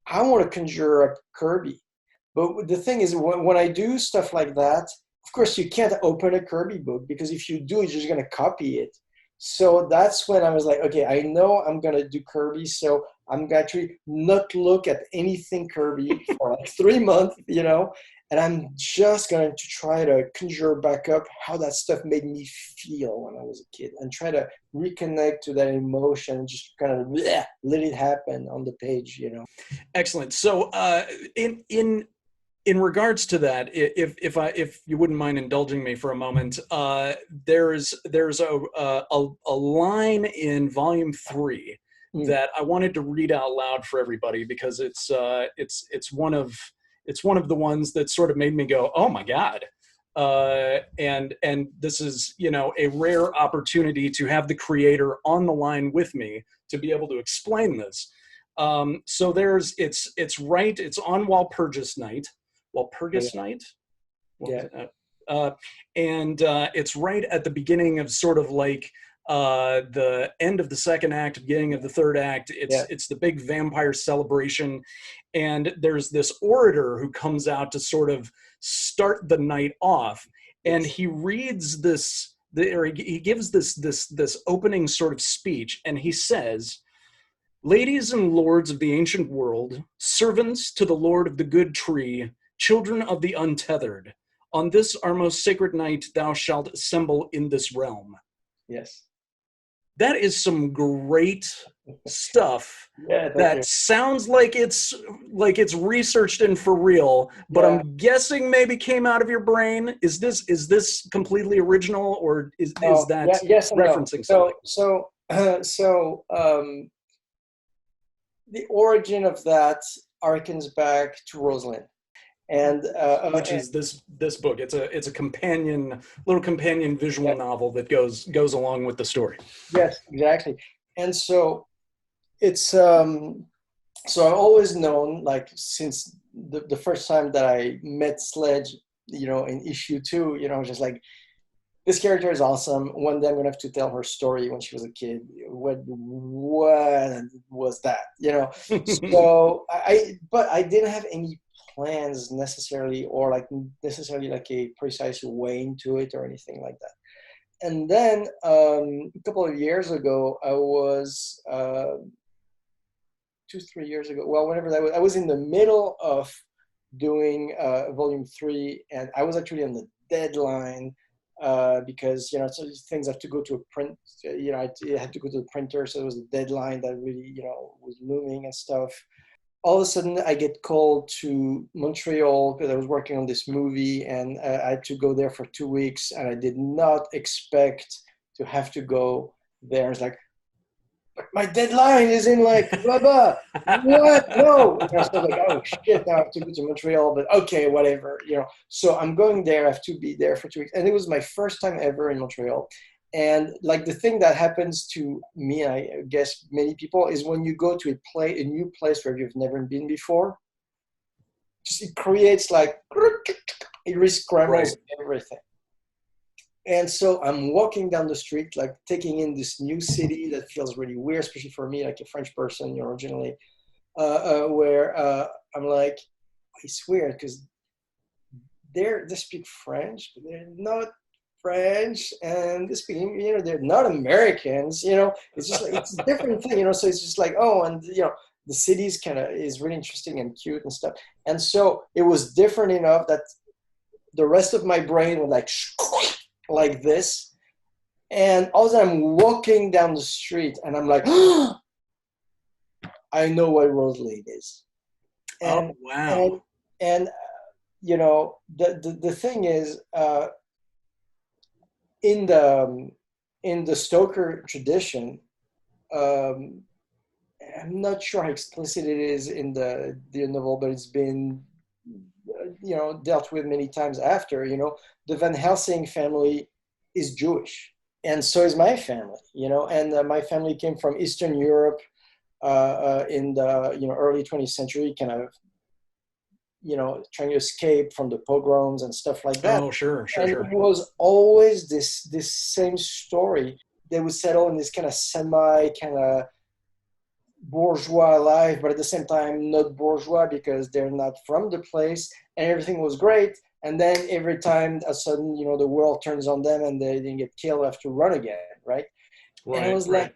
I want to conjure up Kirby, but the thing is, when I do stuff like that, of course, you can't open a Kirby book because if you do, you're just gonna copy it. So that's when I was like, okay, I know I'm gonna do Kirby, so I'm going to not look at anything Kirby for like 3 months, you know, and I'm just going to try to conjure back up how that stuff made me feel when I was a kid and try to reconnect to that emotion, just kind of let it happen on the page, you know. Excellent. So, in regards to that, if you wouldn't mind indulging me for a moment, there's a line in volume 3 that I wanted to read out loud for everybody because it's one of the ones that sort of made me go, oh my God. And this is, you know, a rare opportunity to have the creator on the line with me to be able to explain this. So it's on Walpurgis Night. Walpurgis Night? Yeah. And it's right at the beginning of sort of like the end of the second act, beginning of the third act. It's the big vampire celebration, and there's this orator who comes out to sort of start the night off, and he reads this, or he gives this opening sort of speech, and he says, "Ladies and lords of the ancient world, servants to the Lord of the good tree, children of the untethered, on this our most sacred night thou shalt assemble in this realm." Yes. That is some great stuff. Yeah, thank you. That sounds like it's researched and for real, but I'm guessing maybe came out of your brain. Is this completely original, or is that yes and no. referencing something? The origin of that harkens back to Rosalind, and which is this book. It's a little companion visual novel that goes along with the story. Yes, exactly. And so it's so I've always known, like, since the first time that I met Sledge, you know, in issue 2, you know, just like, this character is awesome. One day I'm gonna have to tell her story when she was a kid. What was that? You know. So but I didn't have any plans necessarily, or like necessarily like a precise way into it or anything like that. And then a couple of years ago, I was 2-3 years ago. Well, whenever that was, I was in the middle of doing volume 3, and I was actually on the deadline. Because, you know, so things have to go to a print, you know, I had to go to the printer, so it was a deadline that really, you know, was looming and stuff. All of a sudden, I get called to Montreal because I was working on this movie, and I had to go there for 2 weeks, and I did not expect to have to go there. It's like, but my deadline is in like blah blah. What? No. And I was like, oh shit! Now I have to go to Montreal, but okay, whatever. You know. So I'm going there. I have to be there for 2 weeks, and it was my first time ever in Montreal. And like the thing that happens to me, I guess many people, is when you go to a new place where you've never been before, just it creates like it re-scrambles everything. And so I'm walking down the street, like taking in this new city that feels really weird, especially for me, like a French person, you know, originally, where I'm like, it's weird because they speak French, but they're not French, and they speak, you know, they're not Americans, you know. It's just like, it's a different thing, you know. So it's just like, oh, and you know, the city's kind of is really interesting and cute and stuff. And so it was different enough that the rest of my brain was like this. And also I'm walking down the street and I'm like, oh, I know what Rose Lane is. Oh, And wow. and you know the thing is in the Stoker tradition, um, I'm not sure how explicit it is in the novel, but it's been dealt with many times after. The Van Helsing family is Jewish, and so is my family. And my family came from Eastern Europe in the early 20th century, kind of trying to escape from the pogroms and stuff like that. Oh, sure, sure, And sure. it was always this same story. They would settle in this kind of semi kind of bourgeois life, but at the same time not bourgeois because they're not from the place, and everything was great. And then every time a sudden, the world turns on them and they didn't get killed, have to run again, right? And I Right, was right. like,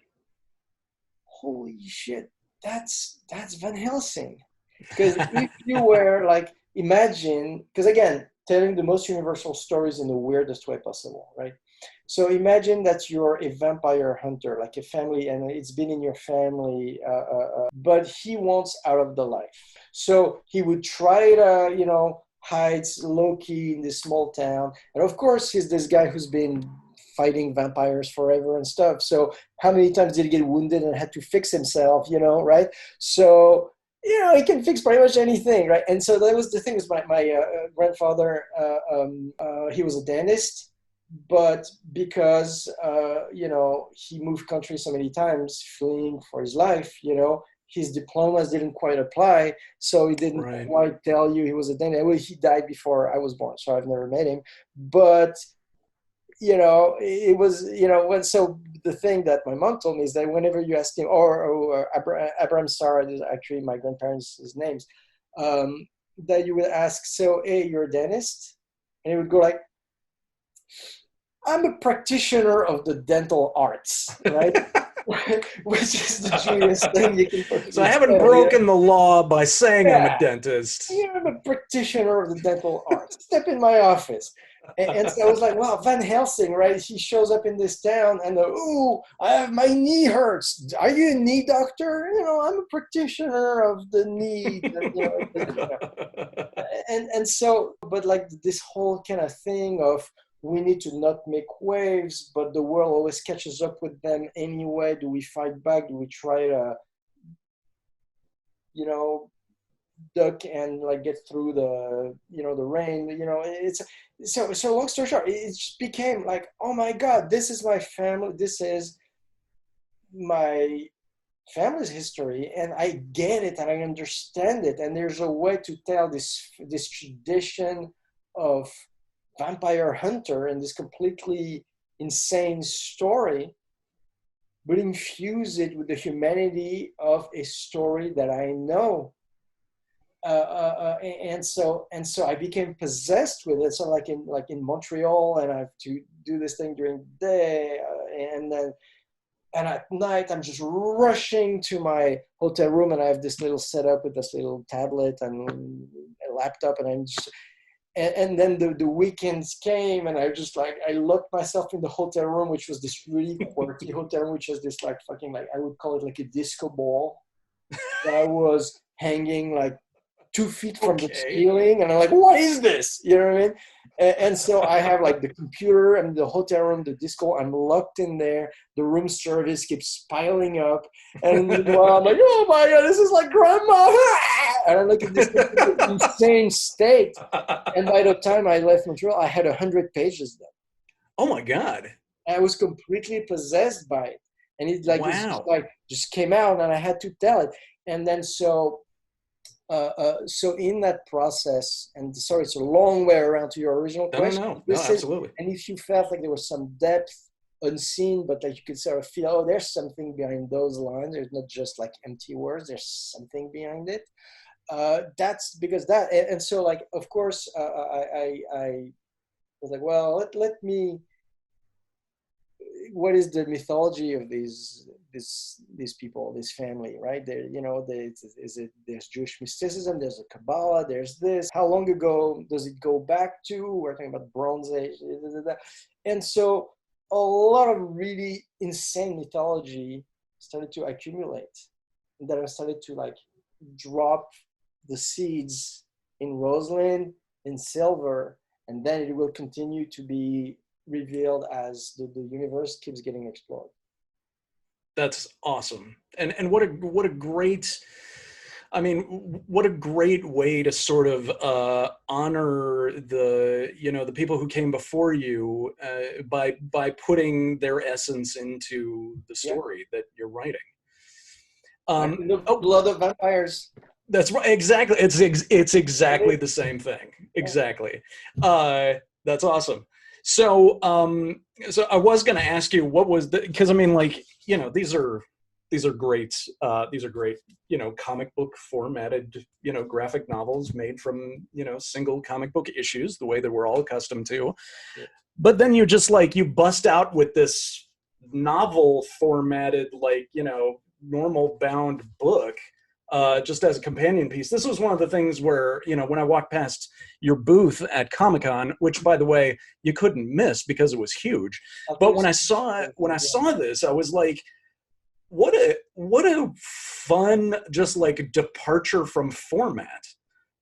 holy shit, that's Van Helsing. Because if you were like, imagine, because again, telling the most universal stories in the weirdest way possible, right? So imagine that you're a vampire hunter, like a family, and it's been in your family, but he wants out of the life. So he would try to, hide low key in this small town. And of course, he's this guy who's been fighting vampires forever and stuff. So how many times did he get wounded and had to fix himself, right? So he can fix pretty much anything, right? And so that was the thing. Was my grandfather? He was a dentist, but because he moved countries so many times, fleeing for his life, his diplomas didn't quite apply, so he didn't Right. quite tell you he was a dentist. Well, he died before I was born, so I've never met him. But it was, when, so the thing that my mom told me is that whenever you ask him, or Abram Star is actually my grandparents' names, that you would ask, so, hey, you're a dentist? And he would go like, I'm a practitioner of the dental arts, right? Which is the Jewish thing you can So I possibly haven't say. broken the law by saying I'm a Yeah, dentist. I'm a practitioner of the dental arts. Step in my office. And so I was like, wow, Van Helsing, right? He shows up in this town and, ooh, my knee hurts. Are you a knee doctor? I'm a practitioner of the knee. And so, but like this whole kind of thing of we need to not make waves, but the world always catches up with them anyway. Do we fight back? Do we try to, you know, duck and like get through the rain? It's so long story short, it just became like, oh my God, this is my family. This is my family's history, and I get it and I understand it. And there's a way to tell this tradition of vampire hunter and this completely insane story, but infuse it with the humanity of a story that I know. And so I became possessed with it. So like in Montreal, and I have to do this thing during the day, and at night I'm just rushing to my hotel room, and I have this little setup with this little tablet and a laptop, and I'm just and then the weekends came, and I locked myself in the hotel room, which was this really quirky hotel room, which is this like fucking, like, I would call it like a disco ball that was hanging like 2 feet from the Okay. ceiling, and I'm like, what is this? You know what I mean? And so I have like the computer and the hotel room, the disco. I'm locked in there. The room service keeps piling up, and meanwhile I'm like, oh my God, this is like grandma. And I look at this insane state. And by the time I left Montreal, I had 100 pages done. Oh my God. I was completely possessed by it, and it like was Wow. just came out, and I had to tell it. And then so in that process, and sorry, it's a long way around to your original No, no, question. no, no, This is, absolutely. and if you felt like there was some depth unseen, but like you could sort of feel, oh, there's something behind those lines. There's not just like empty words. There's something behind it. That's because that, and so like, of course, I was like, well, let me. what is the mythology of these people, this family, right? There, is it, there's Jewish mysticism, there's a Kabbalah, there's this. How long ago does it go back to? We're talking about Bronze Age, and so a lot of really insane mythology started to accumulate, and that I started to like drop the seeds in Rosalind, in Silver, and then it will continue to be revealed as the universe keeps getting explored. That's awesome. And what a great, I mean, what a great way to sort of honor the people who came before you by putting their essence into the story that you're writing. Like the blood of vampires. That's right. Exactly. It's exactly the same thing. Exactly. That's awesome. So so I was going to ask you what was because I mean, like, these are great comic book formatted graphic novels made from single comic book issues, the way that we're all accustomed to. Yeah. But then you just you bust out with this novel formatted normal bound book. Just as a companion piece. This was one of the things where, when I walked past your booth at Comic-Con, which by the way, you couldn't miss because it was huge. But when I saw this, I was like, what a fun, just departure from format.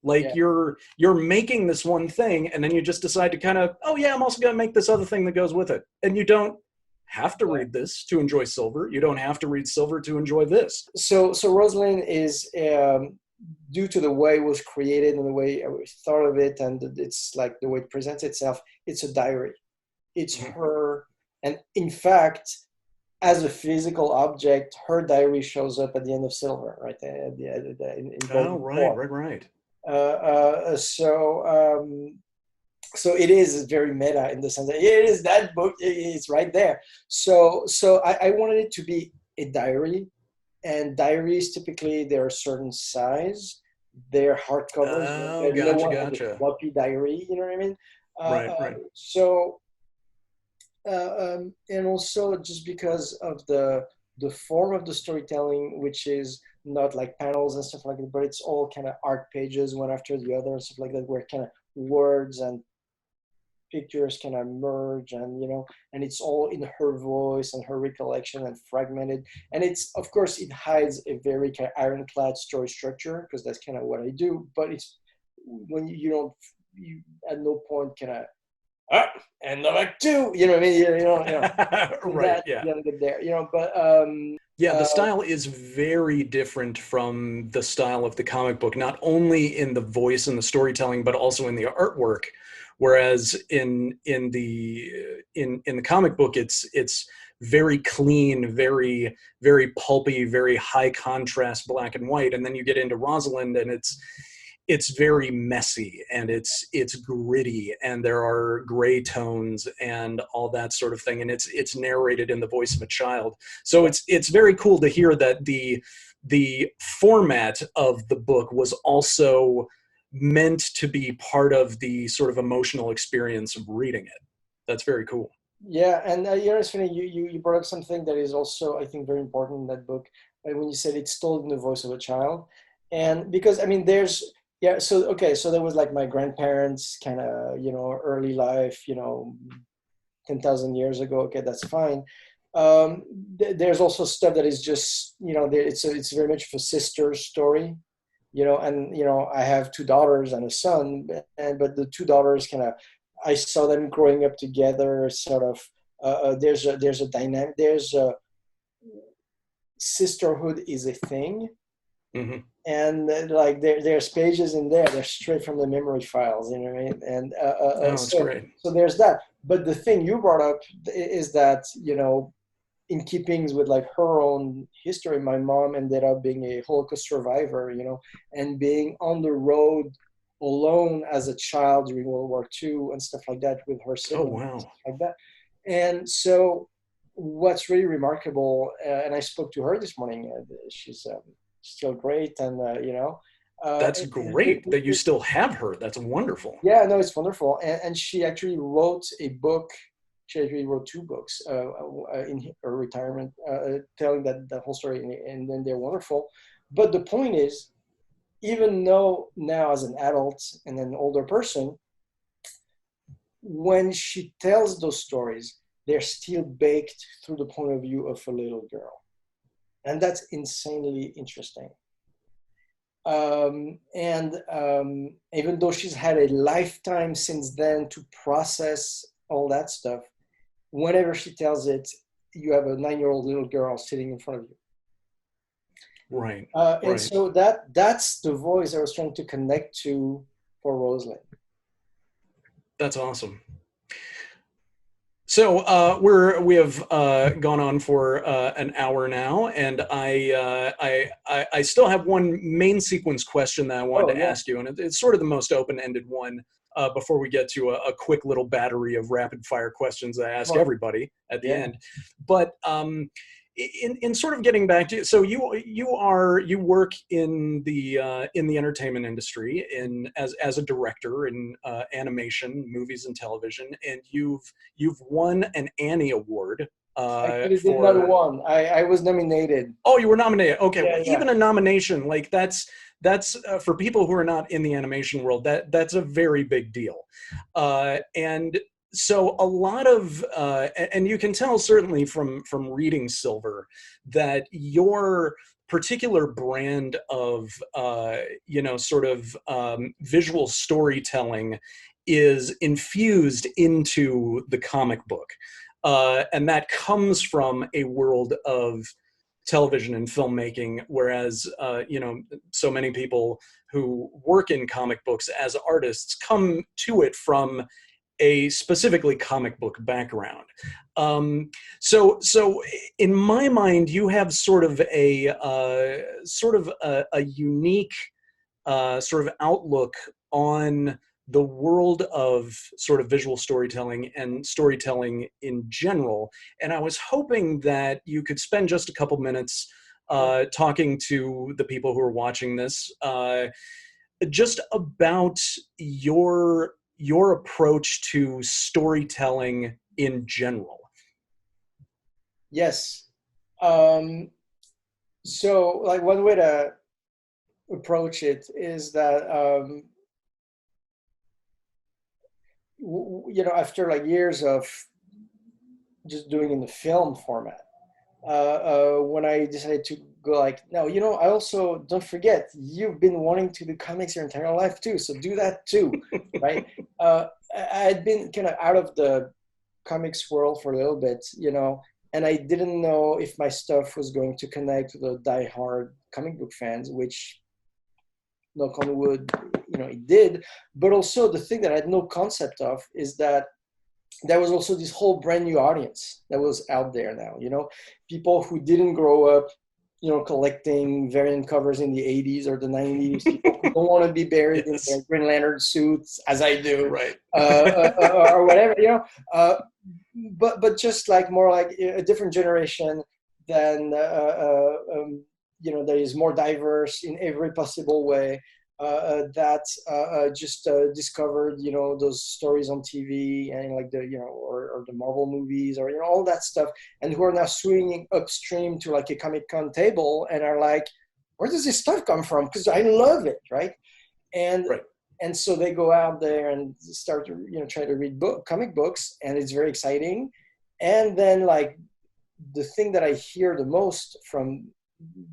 You're making this one thing and then you just decide to kind of, oh yeah, I'm also going to make this other thing that goes with it. And you don't have to read this to enjoy Silver. You don't have to read Silver to enjoy this. So Rosalind is due to the way it was created and the way I thought of it, and it's like the way it presents itself. It's a diary. It's her, and in fact, as a physical object, her diary shows up at the end of Silver, right? Right. So it is very meta in the sense that it is that book, it's right there. So I wanted it to be a diary, and diaries typically they're a certain size, they're hardcovers. Gotcha. Floppy diary, you know what I mean? Right. So and also just because of the form of the storytelling, which is not like panels and stuff like that, but it's all kind of art pages one after the other and stuff like that, where kind of words and pictures kind of merge, and and it's all in her voice and her recollection and fragmented, and it's, of course, it hides a very kind of ironclad story structure because that's kind of what I do, but it's when you at no point can I and number two, you know what I mean, right, yeah, you gotta get there, but the style is very different from the style of the comic book, not only in the voice and the storytelling but also in the artwork. Whereas in the comic book, it's very clean, very, very pulpy, very high contrast black and white, and then you get into Rosalind, and it's very messy, and it's gritty, and there are gray tones and all that sort of thing, and it's narrated in the voice of a child. So it's very cool to hear that the format of the book was also meant to be part of the sort of emotional experience of reading it. That's very cool. Yeah, and it's funny, you brought up something that is also, I think, very important in that book, when you said it's told in the voice of a child. And because, I mean, so there was like my grandparents kind of, early life, 10,000 years ago. Okay, that's fine. There's also stuff that is just, it's very much of a sister's story. And I have two daughters and a son, but the two daughters I saw them growing up together. Sort of, there's a dynamic. There's a sisterhood is a thing, and there's pages in there. They're straight from the memory files. You know what I mean? And that's great. So there's that. But the thing you brought up is that in keeping with like her own history, my mom ended up being a Holocaust survivor, and being on the road alone as a child during World War II and stuff like that with her siblings. Oh, wow. And stuff like that. And so what's really remarkable, and I spoke to her this morning, she's still great, and that's great that you still have her. That's wonderful. Yeah, no, it's wonderful. And she actually wrote a book she actually wrote 2 books in her retirement, telling that whole story, and then they're wonderful. But the point is, even though now as an adult and an older person, when she tells those stories, they're still baked through the point of view of a little girl. And that's insanely interesting. Even though she's had a lifetime since then to process all that stuff, whenever she tells it, you have a 9-year-old little girl sitting in front of you. Right. And so that's the voice I was trying to connect to for Rosalind. That's awesome. So we have gone on for an hour now, and I still have one main sequence question that I wanted to ask you, and it's sort of the most open-ended one before we get to a quick little battery of rapid-fire questions that I ask everybody at the end. But in sort of getting back to, so you work in the entertainment industry as a director in animation, movies, and television, and you've won an Annie Award. I did not won. I was nominated. Oh, you were nominated. Okay, even a nomination, like that's for people who are not in the animation world, that's a very big deal, and so a lot of, and you can tell certainly from reading Silver that your particular brand of, visual storytelling is infused into the comic book. And that comes from a world of television and filmmaking, whereas, so many people who work in comic books as artists come to it from a specifically comic book background. So in my mind, you have sort of a unique sort of outlook on the world of sort of visual storytelling and storytelling in general. And I was hoping that you could spend just a couple minutes talking to the people who are watching this, just about your approach to storytelling in general. Yes. So like one way to approach it is that, after like years of just doing in the film format, when I decided to go like, no, I also, don't forget, you've been wanting to do comics your entire life too, so do that too, right? I had been kind of out of the comics world for a little bit, and I didn't know if my stuff was going to connect to the diehard comic book fans, which, knock on wood, it did. But also the thing that I had no concept of is that there was also this whole brand new audience that was out there now, people who didn't grow up, collecting variant covers in the 80s or the 90s, people who don't want to be buried in their Green Lantern suits, as I do, right? Or whatever, but just like more like a different generation than, that is more diverse in every possible way. That just discovered, those stories on TV and like the, or the Marvel movies or, all that stuff, and who are now swinging upstream to like a Comic-Con table and are like, where does this stuff come from? Because I love it, right? And so they go out there and start to, try to read comic books, and it's very exciting. And then like the thing that I hear the most from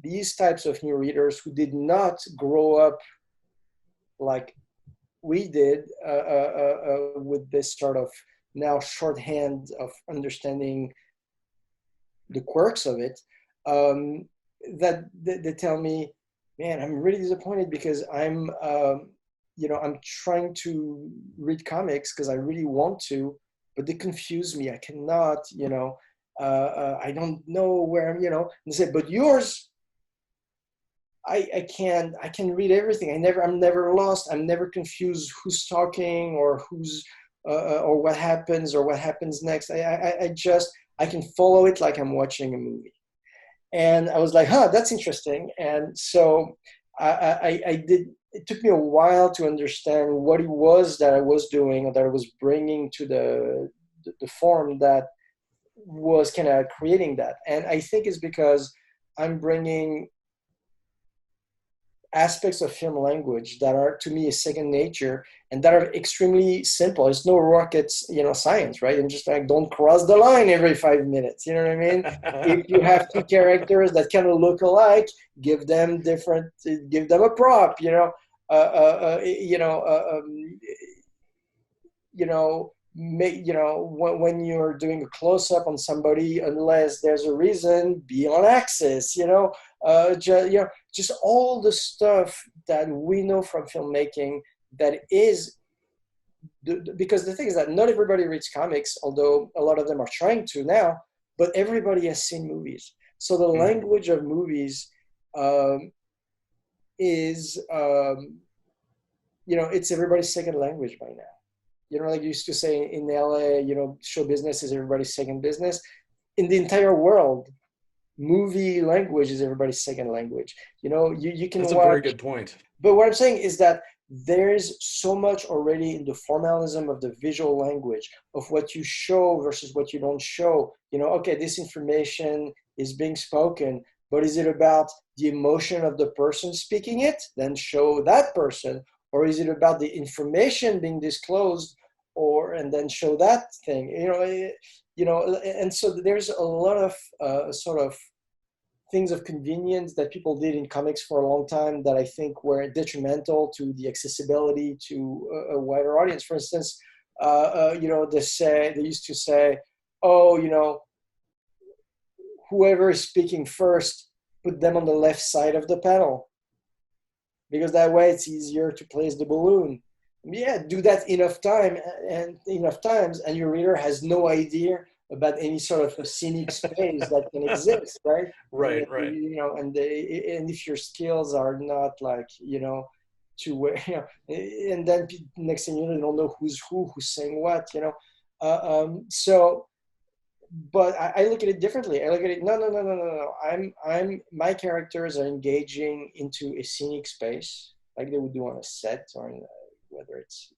these types of new readers who did not grow up like we did, with this sort of now shorthand of understanding the quirks of it, that they tell me, man, I'm really disappointed because I'm trying to read comics because I really want to, but they confuse me. I cannot, I don't know where I'm, and they say, but yours, I can read everything. I'm never lost. I'm never confused who's talking or who's or what happens next. I can follow it like I'm watching a movie. And I was like, that's interesting. And so I did. It took me a while to understand what it was that I was doing or that I was bringing to the form that was kind of creating that. And I think it's because I'm bringing aspects of film language that are, to me, a second nature, and that are extremely simple. It's no rocket, science, right? And just like, don't cross the line every 5 minutes. You know what I mean? If you have two characters that kind of look alike, give them a prop. When you're doing a close-up on somebody, unless there's a reason, be on axis, just all the stuff that we know from filmmaking that is, because the thing is that not everybody reads comics, although a lot of them are trying to now, but everybody has seen movies. So the language of movies is, it's everybody's second language by now. Like you used to say in LA, show business is everybody's second business. In the entire world, movie language is everybody's second language. You can That's watch. a very good point. But what I'm saying is that there's so much already in the formalism of the visual language of what you show versus what you don't show. Okay, this information is being spoken, but is it about the emotion of the person speaking it? Then show that person. Or is it about the information being disclosed, and then show that thing? And so there's a lot of sort of things of convenience that people did in comics for a long time that I think were detrimental to the accessibility to a wider audience. For instance, they used to say, whoever is speaking first, put them on the left side of the panel, because that way it's easier to place the balloon. Yeah, do that enough times, and your reader has no idea about any sort of scenic space that can exist, right? Right. And if your skills are not like, to where, and then next thing you know, you don't know who's saying what, So, but I look at it differently. I look at it, no. My characters are engaging into a scenic space like they would do on a set, or whether it's,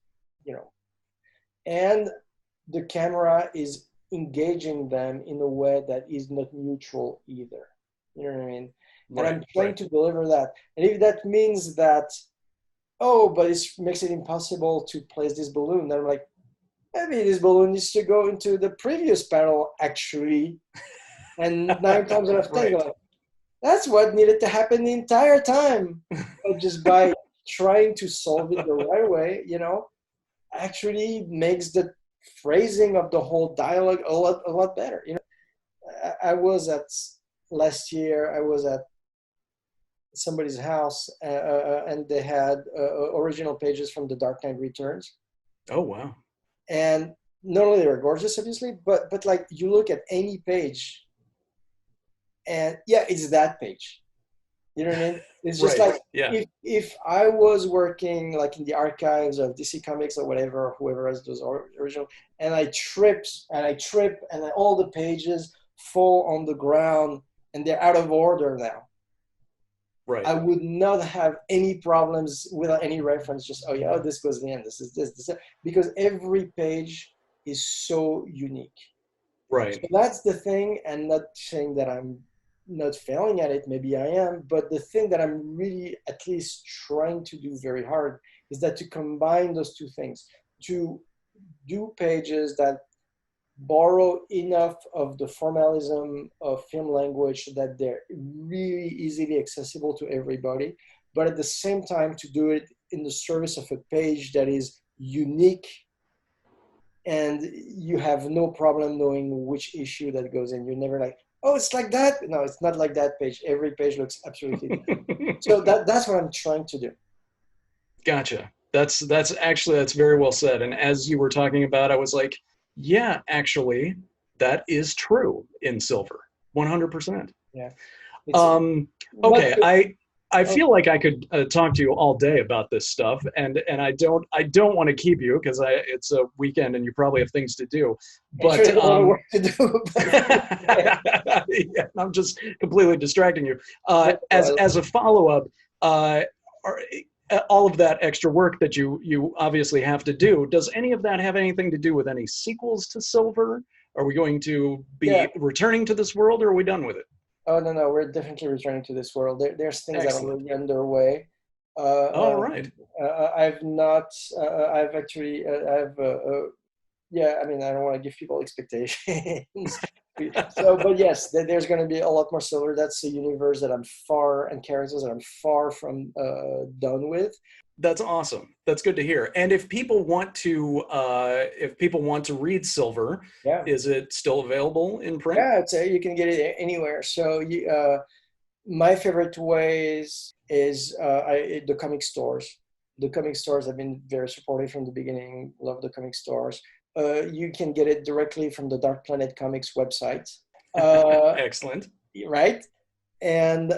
and the camera is engaging them in a way that is not neutral either. You know what I mean? And I'm trying to deliver that. And if that means that, but it makes it impossible to place this balloon, then I'm like, maybe this balloon needs to go into the previous panel, actually. And 9 times out of 10, you're like, that's what needed to happen the entire time. But just by trying to solve it the right way, actually makes the phrasing of the whole dialogue a lot better. Last year I was at somebody's house, and they had original pages from The Dark Knight Returns. Oh, wow. And not only they were gorgeous, obviously, but like you look at any page and it's that page. You know what I mean? It's just if I was working like in the archives of DC Comics or whatever, or whoever has those original, and I trip and all the pages fall on the ground and they're out of order now. Right. I would not have any problems without any reference. Just, this goes in, this is this, because every page is so unique. Right. So that's the thing, and not saying that I'm not failing at it, maybe I am, but the thing that I'm really at least trying to do very hard is that to combine those two things, to do pages that borrow enough of the formalism of film language that they're really easily accessible to everybody, but at the same time to do it in the service of a page that is unique and you have no problem knowing which issue that goes in. You're never like, it's like that. No, it's not like that page. Every page looks absolutely different. So that's what I'm trying to do. Gotcha. That's very well said. And as you were talking about, I was like, yeah, actually, that is true in Silver, 100%. Yeah. Okay, I feel like I could talk to you all day about this stuff, and I don't want to keep you because it's a weekend and you probably have things to do. But a lot of work to do. Yeah, I'm just completely distracting you. As a follow-up, all of that extra work that you obviously have to do. Does any of that have anything to do with any sequels to Silver? Are we going to Yeah. be returning to this world, or are we done with it? Oh no, we're definitely returning to this world. There's things that are Excellent. already underway. All Uh, right. I've not. I've actually. I've. Yeah. I mean, I don't want to give people expectations. So, but yes, there's going to be a lot more Silver. That's a universe that I'm far and characters that I'm far from done with. That's awesome. That's good to hear. And if people want to read Silver, Yeah. is it still available in print? Yeah. It's you can get it anywhere. So my favorite ways is the comic stores. The comic stores have been very supportive from the beginning. Love the comic stores. You can get it directly from the Dark Planet Comics website, uh, Excellent. right? And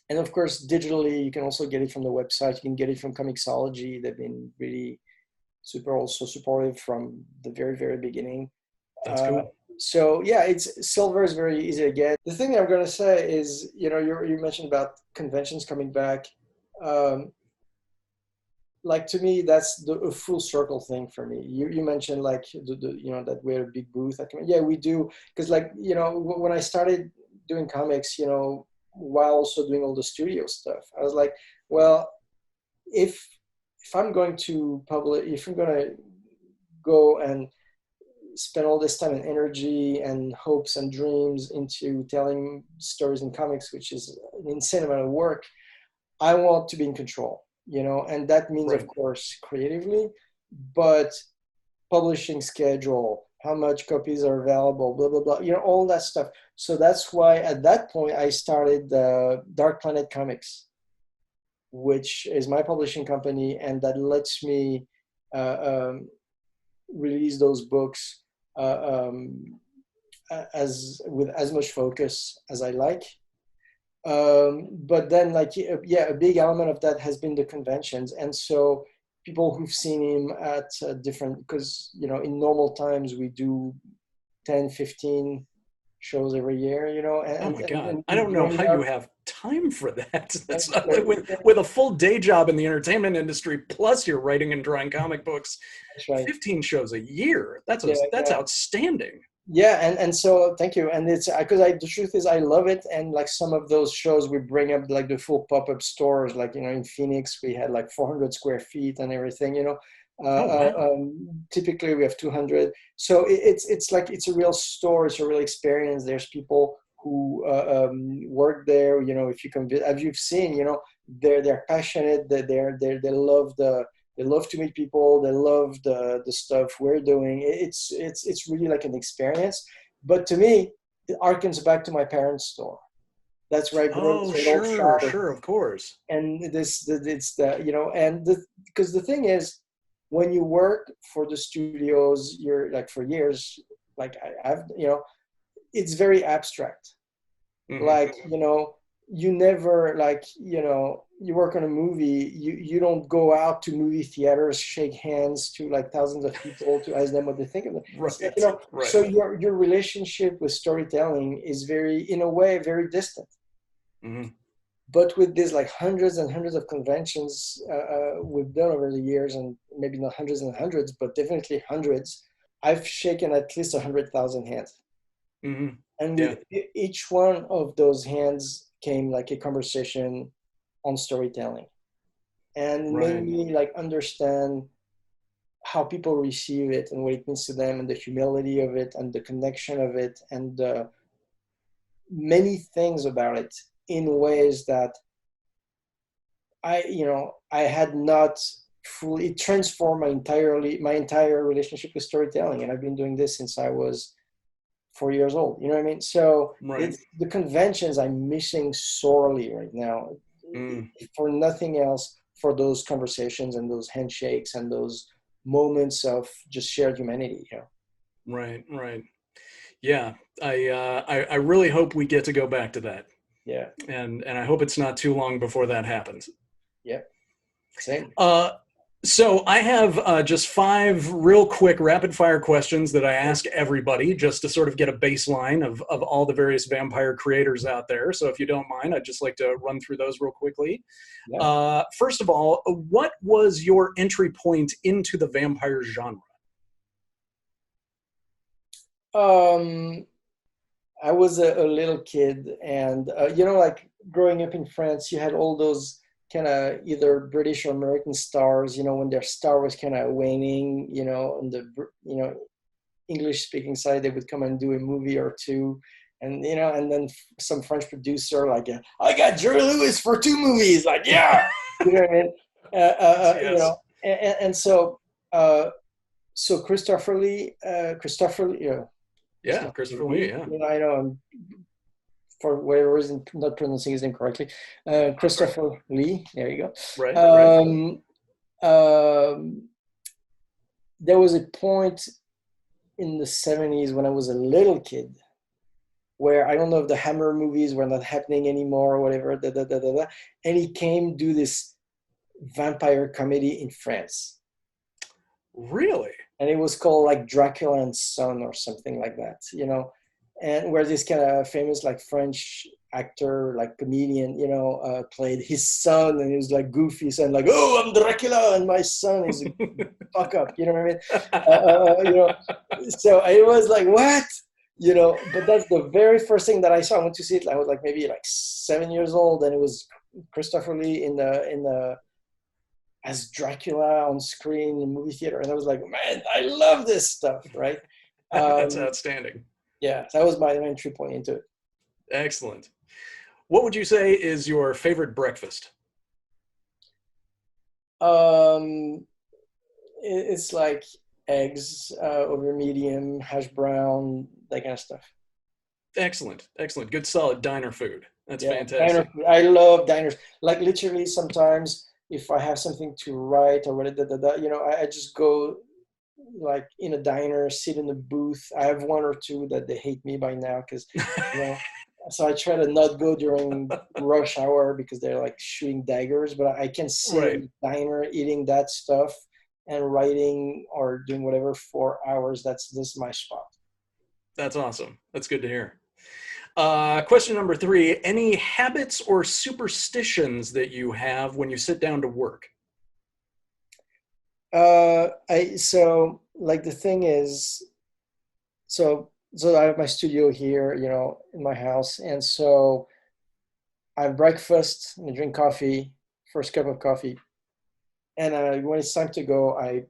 and of course, digitally, you can also get it from the website. You can get it from Comixology. They've been really also supportive from the very beginning. That's Uh, cool. so yeah, it's Silver is very easy to get. The thing I'm going to say is, you mentioned about conventions coming back. Um, like to me, that's a full circle thing for me. You mentioned like that we had a big booth. Yeah, we do because like when I started doing comics, while also doing all the studio stuff, I was like, well, if I'm going to publish, if I'm going to go and spend all this time and energy and hopes and dreams into telling stories in comics, which is an insane amount of work, I want to be in control, and that means, of Right. course, creatively, but publishing schedule, how much copies are available, blah, blah, blah, all that stuff. So that's why at that point I started Dark Planet Comics, which is my publishing company, and that lets me release those books as with as much focus as I like. But then, like, yeah, a big element of that has been the conventions, and so people who've seen him at different, because in normal times we do 10, 15 shows every year, Oh my God. I and don't know growing how you up, have time for that. That's not, okay, with a full day job in the entertainment industry, plus you're writing and drawing comic books, that's right. 15 shows a year. Yeah, That's yeah. outstanding. Yeah, and so thank you. And it's because the truth is I love it. And like some of those shows, we bring up like the full pop-up stores. Like in Phoenix, we had like 400 square feet and everything. Oh wow. Typically we have 200. So it's like it's a real store. It's a real experience. There's people who work there. If you come, as you've seen, they're passionate. They love they love to meet people. They love the stuff we're doing. It's really like an experience. But to me, it harkens back to my parents' store. That's where I grew up. That's Oh where it all sure, started. sure, of course. And it's the because the thing is, when you work for the studios, you're like for years. Like I've it's very abstract. Hmm. Like you never like you work on a movie, you don't go out to movie theaters, shake hands to like thousands of people to ask them what they think of it. It's like, Right, so right. your relationship with storytelling is very, in a way, very distant. Hmm. But with these like hundreds and hundreds of conventions we've done over the years, and maybe not hundreds and hundreds but definitely hundreds, I've shaken at least 100,000 hands. Hmm. And Yeah, with each one of those hands came like a conversation on storytelling, and made right, me like understand how people receive it and what it means to them, and the humility of it and the connection of it, and many things about it in ways that I had not fully. It transformed my entire relationship with storytelling, and I've been doing this since I was 4 years old. You know what I mean? So right. it's the conventions I'm missing sorely right now, Mm, for nothing else, for those conversations and those handshakes and those moments of just shared humanity. right, right. Yeah, I really hope we get to go back to that, Yeah, and I hope it's not too long before that happens. yeah, same. Uh, So I have just five real quick rapid fire questions that I ask everybody just to sort of get a baseline of all the various vampire creators out there. So if you don't mind, I'd just like to run through those real quickly. Yeah. First of all, what was your entry point into the vampire genre? Um, I was a little kid, and like growing up in France, you had all those kind of either British or American stars. When their star was kind of waning, on the English speaking side, they would come and do a movie or two. And then some French producer like, I got Jerry Lewis for two movies. Like, yeah, you know what I mean? Yes, yes. And so, Christopher Lee, Yeah, Christopher Lee, yeah. I know I'm, for whatever reason, not pronouncing his name correctly. That's right. Christopher Lee, there you Right, right. go. There was a point in the 70s when I was a little kid where I don't know if the Hammer movies were not happening anymore or whatever, and he came do this vampire comedy in France. Really? And it was called like Dracula and Son or something like that. And where this kind of famous like French actor, like comedian, played his son, and he was like goofy son, like, oh, I'm Dracula and my son is a fuck up, you know what I mean? So it was like, what? But that's the very first thing that I saw. I went to see it. I was like maybe like 7 years old, and it was Christopher Lee in the as Dracula on screen in the movie theater, and I was like, man, I love this stuff, right? That's Um, outstanding. yeah, that was my entry point into it. Excellent. What would you say is your favorite breakfast? Um, it's like eggs over medium, hash brown, that kind of stuff. Excellent, excellent. Good solid diner food. That's Yeah, diner fantastic. food. I love diners. Like literally, sometimes if I have something to write or whatever, I just go like in a diner, sit in the booth. I have one or two that they hate me by now because, you know, so I try to not go during rush hour because they're like shooting daggers. But I can sit in Right. the diner eating that stuff and writing or doing whatever for hours. This is my spot. That's awesome. That's good to hear. Question number three. Any habits or superstitions that you have when you sit down to work? I so like the thing is, so I have my studio here, in my house, and so I have breakfast and I drink coffee, first cup of coffee, and when it's time to go, I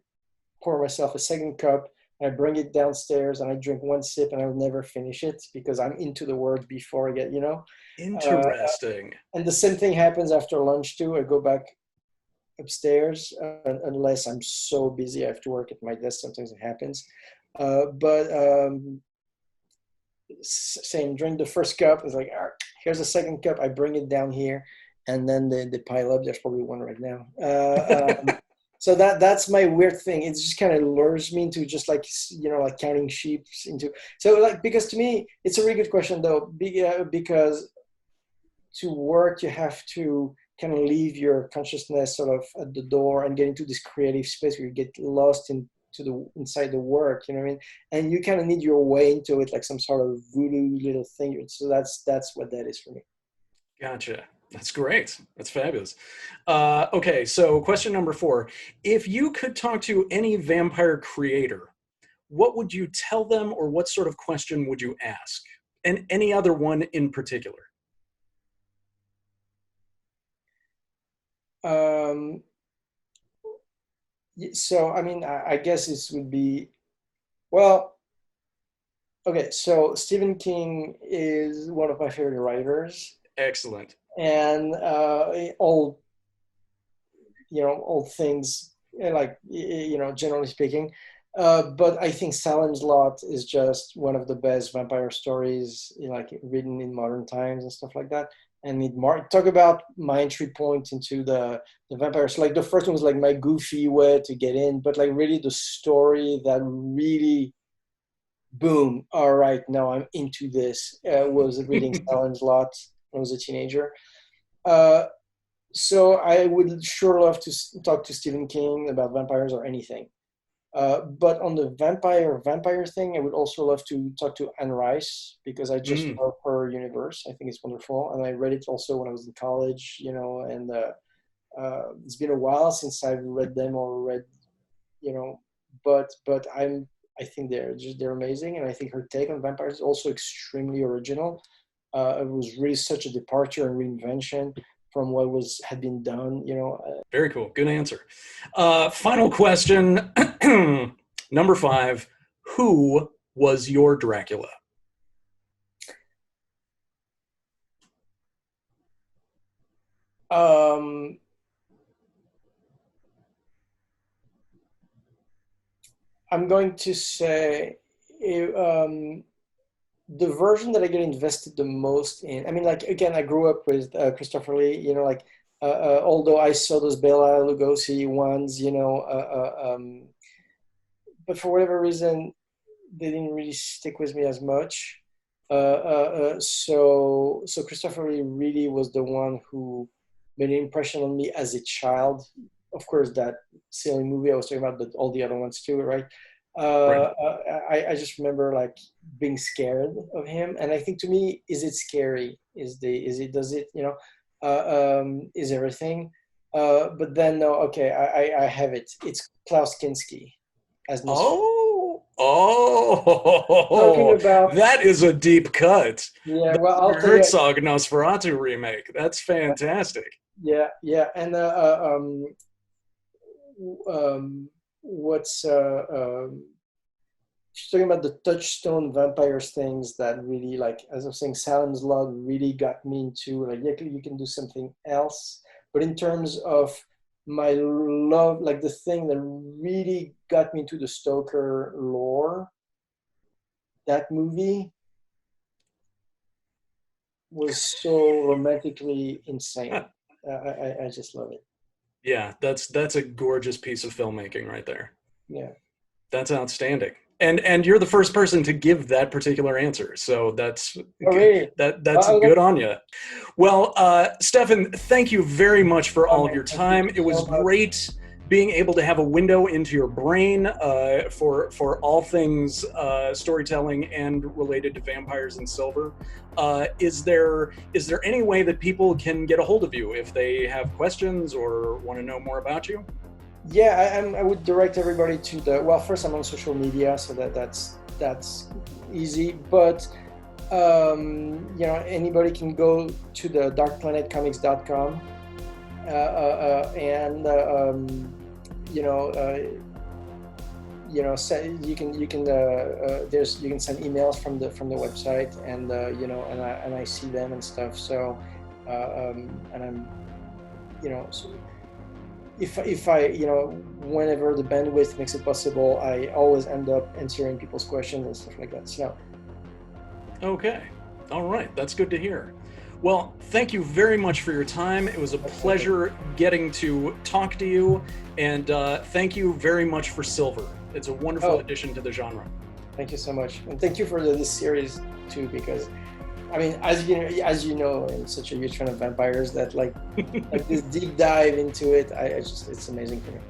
pour myself a second cup. And I bring it downstairs and I drink one sip and I'll never finish it because I'm into the work before I get. Uh, Interesting. and the same thing happens after lunch too. I go back upstairs unless I'm so busy I have to work at my desk. Sometimes it happens. But Same, drink the first cup. It's like, all right, here's the second cup. I bring it down here, and then they pile up. There's probably one right now. So that's my weird thing. It just kind of lures me into just like like counting sheep into. So like because to me it's a really good question though, because to work you have to kind of leave your consciousness sort of at the door and get into this creative space where you get lost into the inside the work, you know what I mean? And you kind of need your way into it like some sort of voodoo little thing. So that's what that is for me. Gotcha. That's great. That's fabulous. Okay, so question number four. If you could talk to any vampire creator, what would you tell them or what sort of question would you ask? And any other one in particular? um so I mean I guess this would be, well, okay, so Stephen King is one of my favorite writers, Excellent. and old things, like generally speaking. But I think Salem's Lot is just one of the best vampire stories, like written in modern times and stuff like that. And talk about my entry point into the vampires. Like the first one was like my goofy way to get in, but like really the story that really boom, all right, now I'm into this, was reading Salem's Lot when I was a teenager. Uh, So I would sure love to talk to Stephen King about vampires or anything. But on the vampire thing, I would also love to talk to Anne Rice because I just love her universe. I think it's wonderful, and I read it also when I was in college, and it's been a while since I've read them or read, but I think they're amazing, and I think her take on vampires is also extremely original. It was really such a departure and reinvention from what had been done. Very cool. Good answer. Final question, number 5. Who was your Dracula? I'm going to say the version that I get invested the most in. I mean, like, again, I grew up with Christopher Lee. Although I saw those Bela Lugosi ones, but for whatever reason, they didn't really stick with me as much. So Christopher Lee really was the one who made an impression on me as a child. Of course, that silly movie I was talking about, but all the other ones too, right? Right. I just remember like being scared of him, and I think to me, is it scary? Is everything? But then no, okay, I have it. It's Klaus Kinski as Nosferatu. Talking about That is a deep cut. yeah, The well, I'll tell you. Herzog Nosferatu remake. That's fantastic. Yeah, and what's she's talking about the touchstone vampires things that really, like, as I was saying, Salem's Lot really got me into, like, yeah, you can do something else. But in terms of my love, like the thing that really got me into the Stoker lore, that movie was so romantically insane. I just love it. Yeah, that's a gorgeous piece of filmmaking right there. Yeah. That's outstanding. And you're the first person to give that particular answer, so that's really? that's good on you. Well, Stephan, thank you very much for all of your time. It was great being able to have a window into your brain for all things storytelling and related to vampires and silver. Is there any way that people can get a hold of you if they have questions or want to know more about you? Yeah, I would direct everybody to first I'm on social media, so that's easy. But anybody can go to the darkplanetcomics.com and you can send emails from the website, and and I see them and stuff. So and I'm so if I whenever the bandwidth makes it possible, I always end up answering people's questions and stuff like that. So okay, all right, that's good to hear. Well, thank you very much for your time. It was a pleasure getting to talk to you, and thank you very much for Silver. It's a wonderful addition to the genre. Thank you so much, and thank you for this series too, because I mean, as you know, I'm such a huge fan of vampires that like this deep dive into it, it's amazing for me.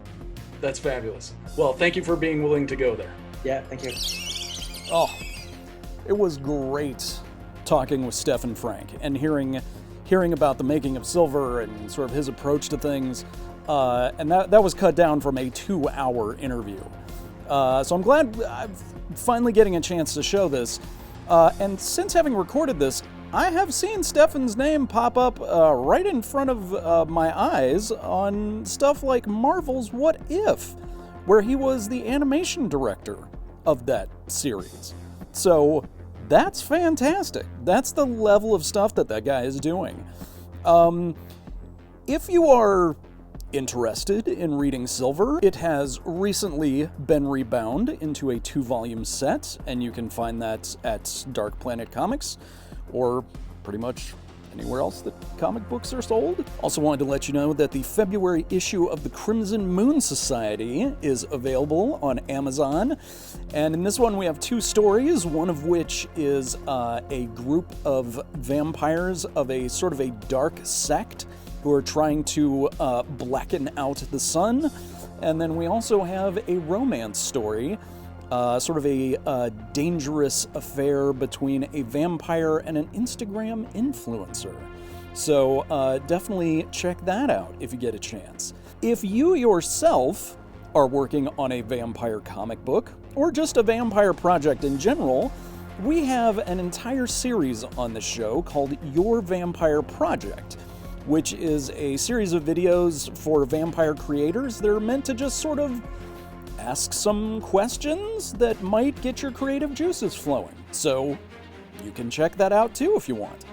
That's fabulous. Well, thank you for being willing to go there. Yeah, thank you. Oh, it was great talking with Stephan Franck and hearing about the making of Silver and sort of his approach to things. And that was cut down from a 2-hour interview. So I'm glad I'm finally getting a chance to show this. And since having recorded this, I have seen Stephan's name pop up right in front of my eyes on stuff like Marvel's What If, where he was the animation director of that series. So that's fantastic. That's the level of stuff that guy is doing. If you are interested in reading Silver, it has recently been rebound into a 2-volume set, and you can find that at Dark Planet Comics, or pretty much anywhere else that comic books are sold. Also wanted to let you know that the February issue of the Crimson Moon Society is available on Amazon, and in this one we have 2 stories, one of which is a group of vampires of a sort of a dark sect who are trying to blacken out the sun. And then we also have a romance story, sort of a dangerous affair between a vampire and an Instagram influencer. So definitely check that out if you get a chance. If you yourself are working on a vampire comic book, or just a vampire project in general, we have an entire series on the show called Your Vampire Project, which is a series of videos for vampire creators that are meant to just sort of ask some questions that might get your creative juices flowing. So you can check that out too if you want.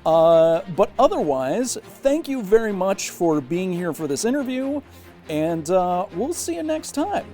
But otherwise, thank you very much for being here for this interview, and we'll see you next time.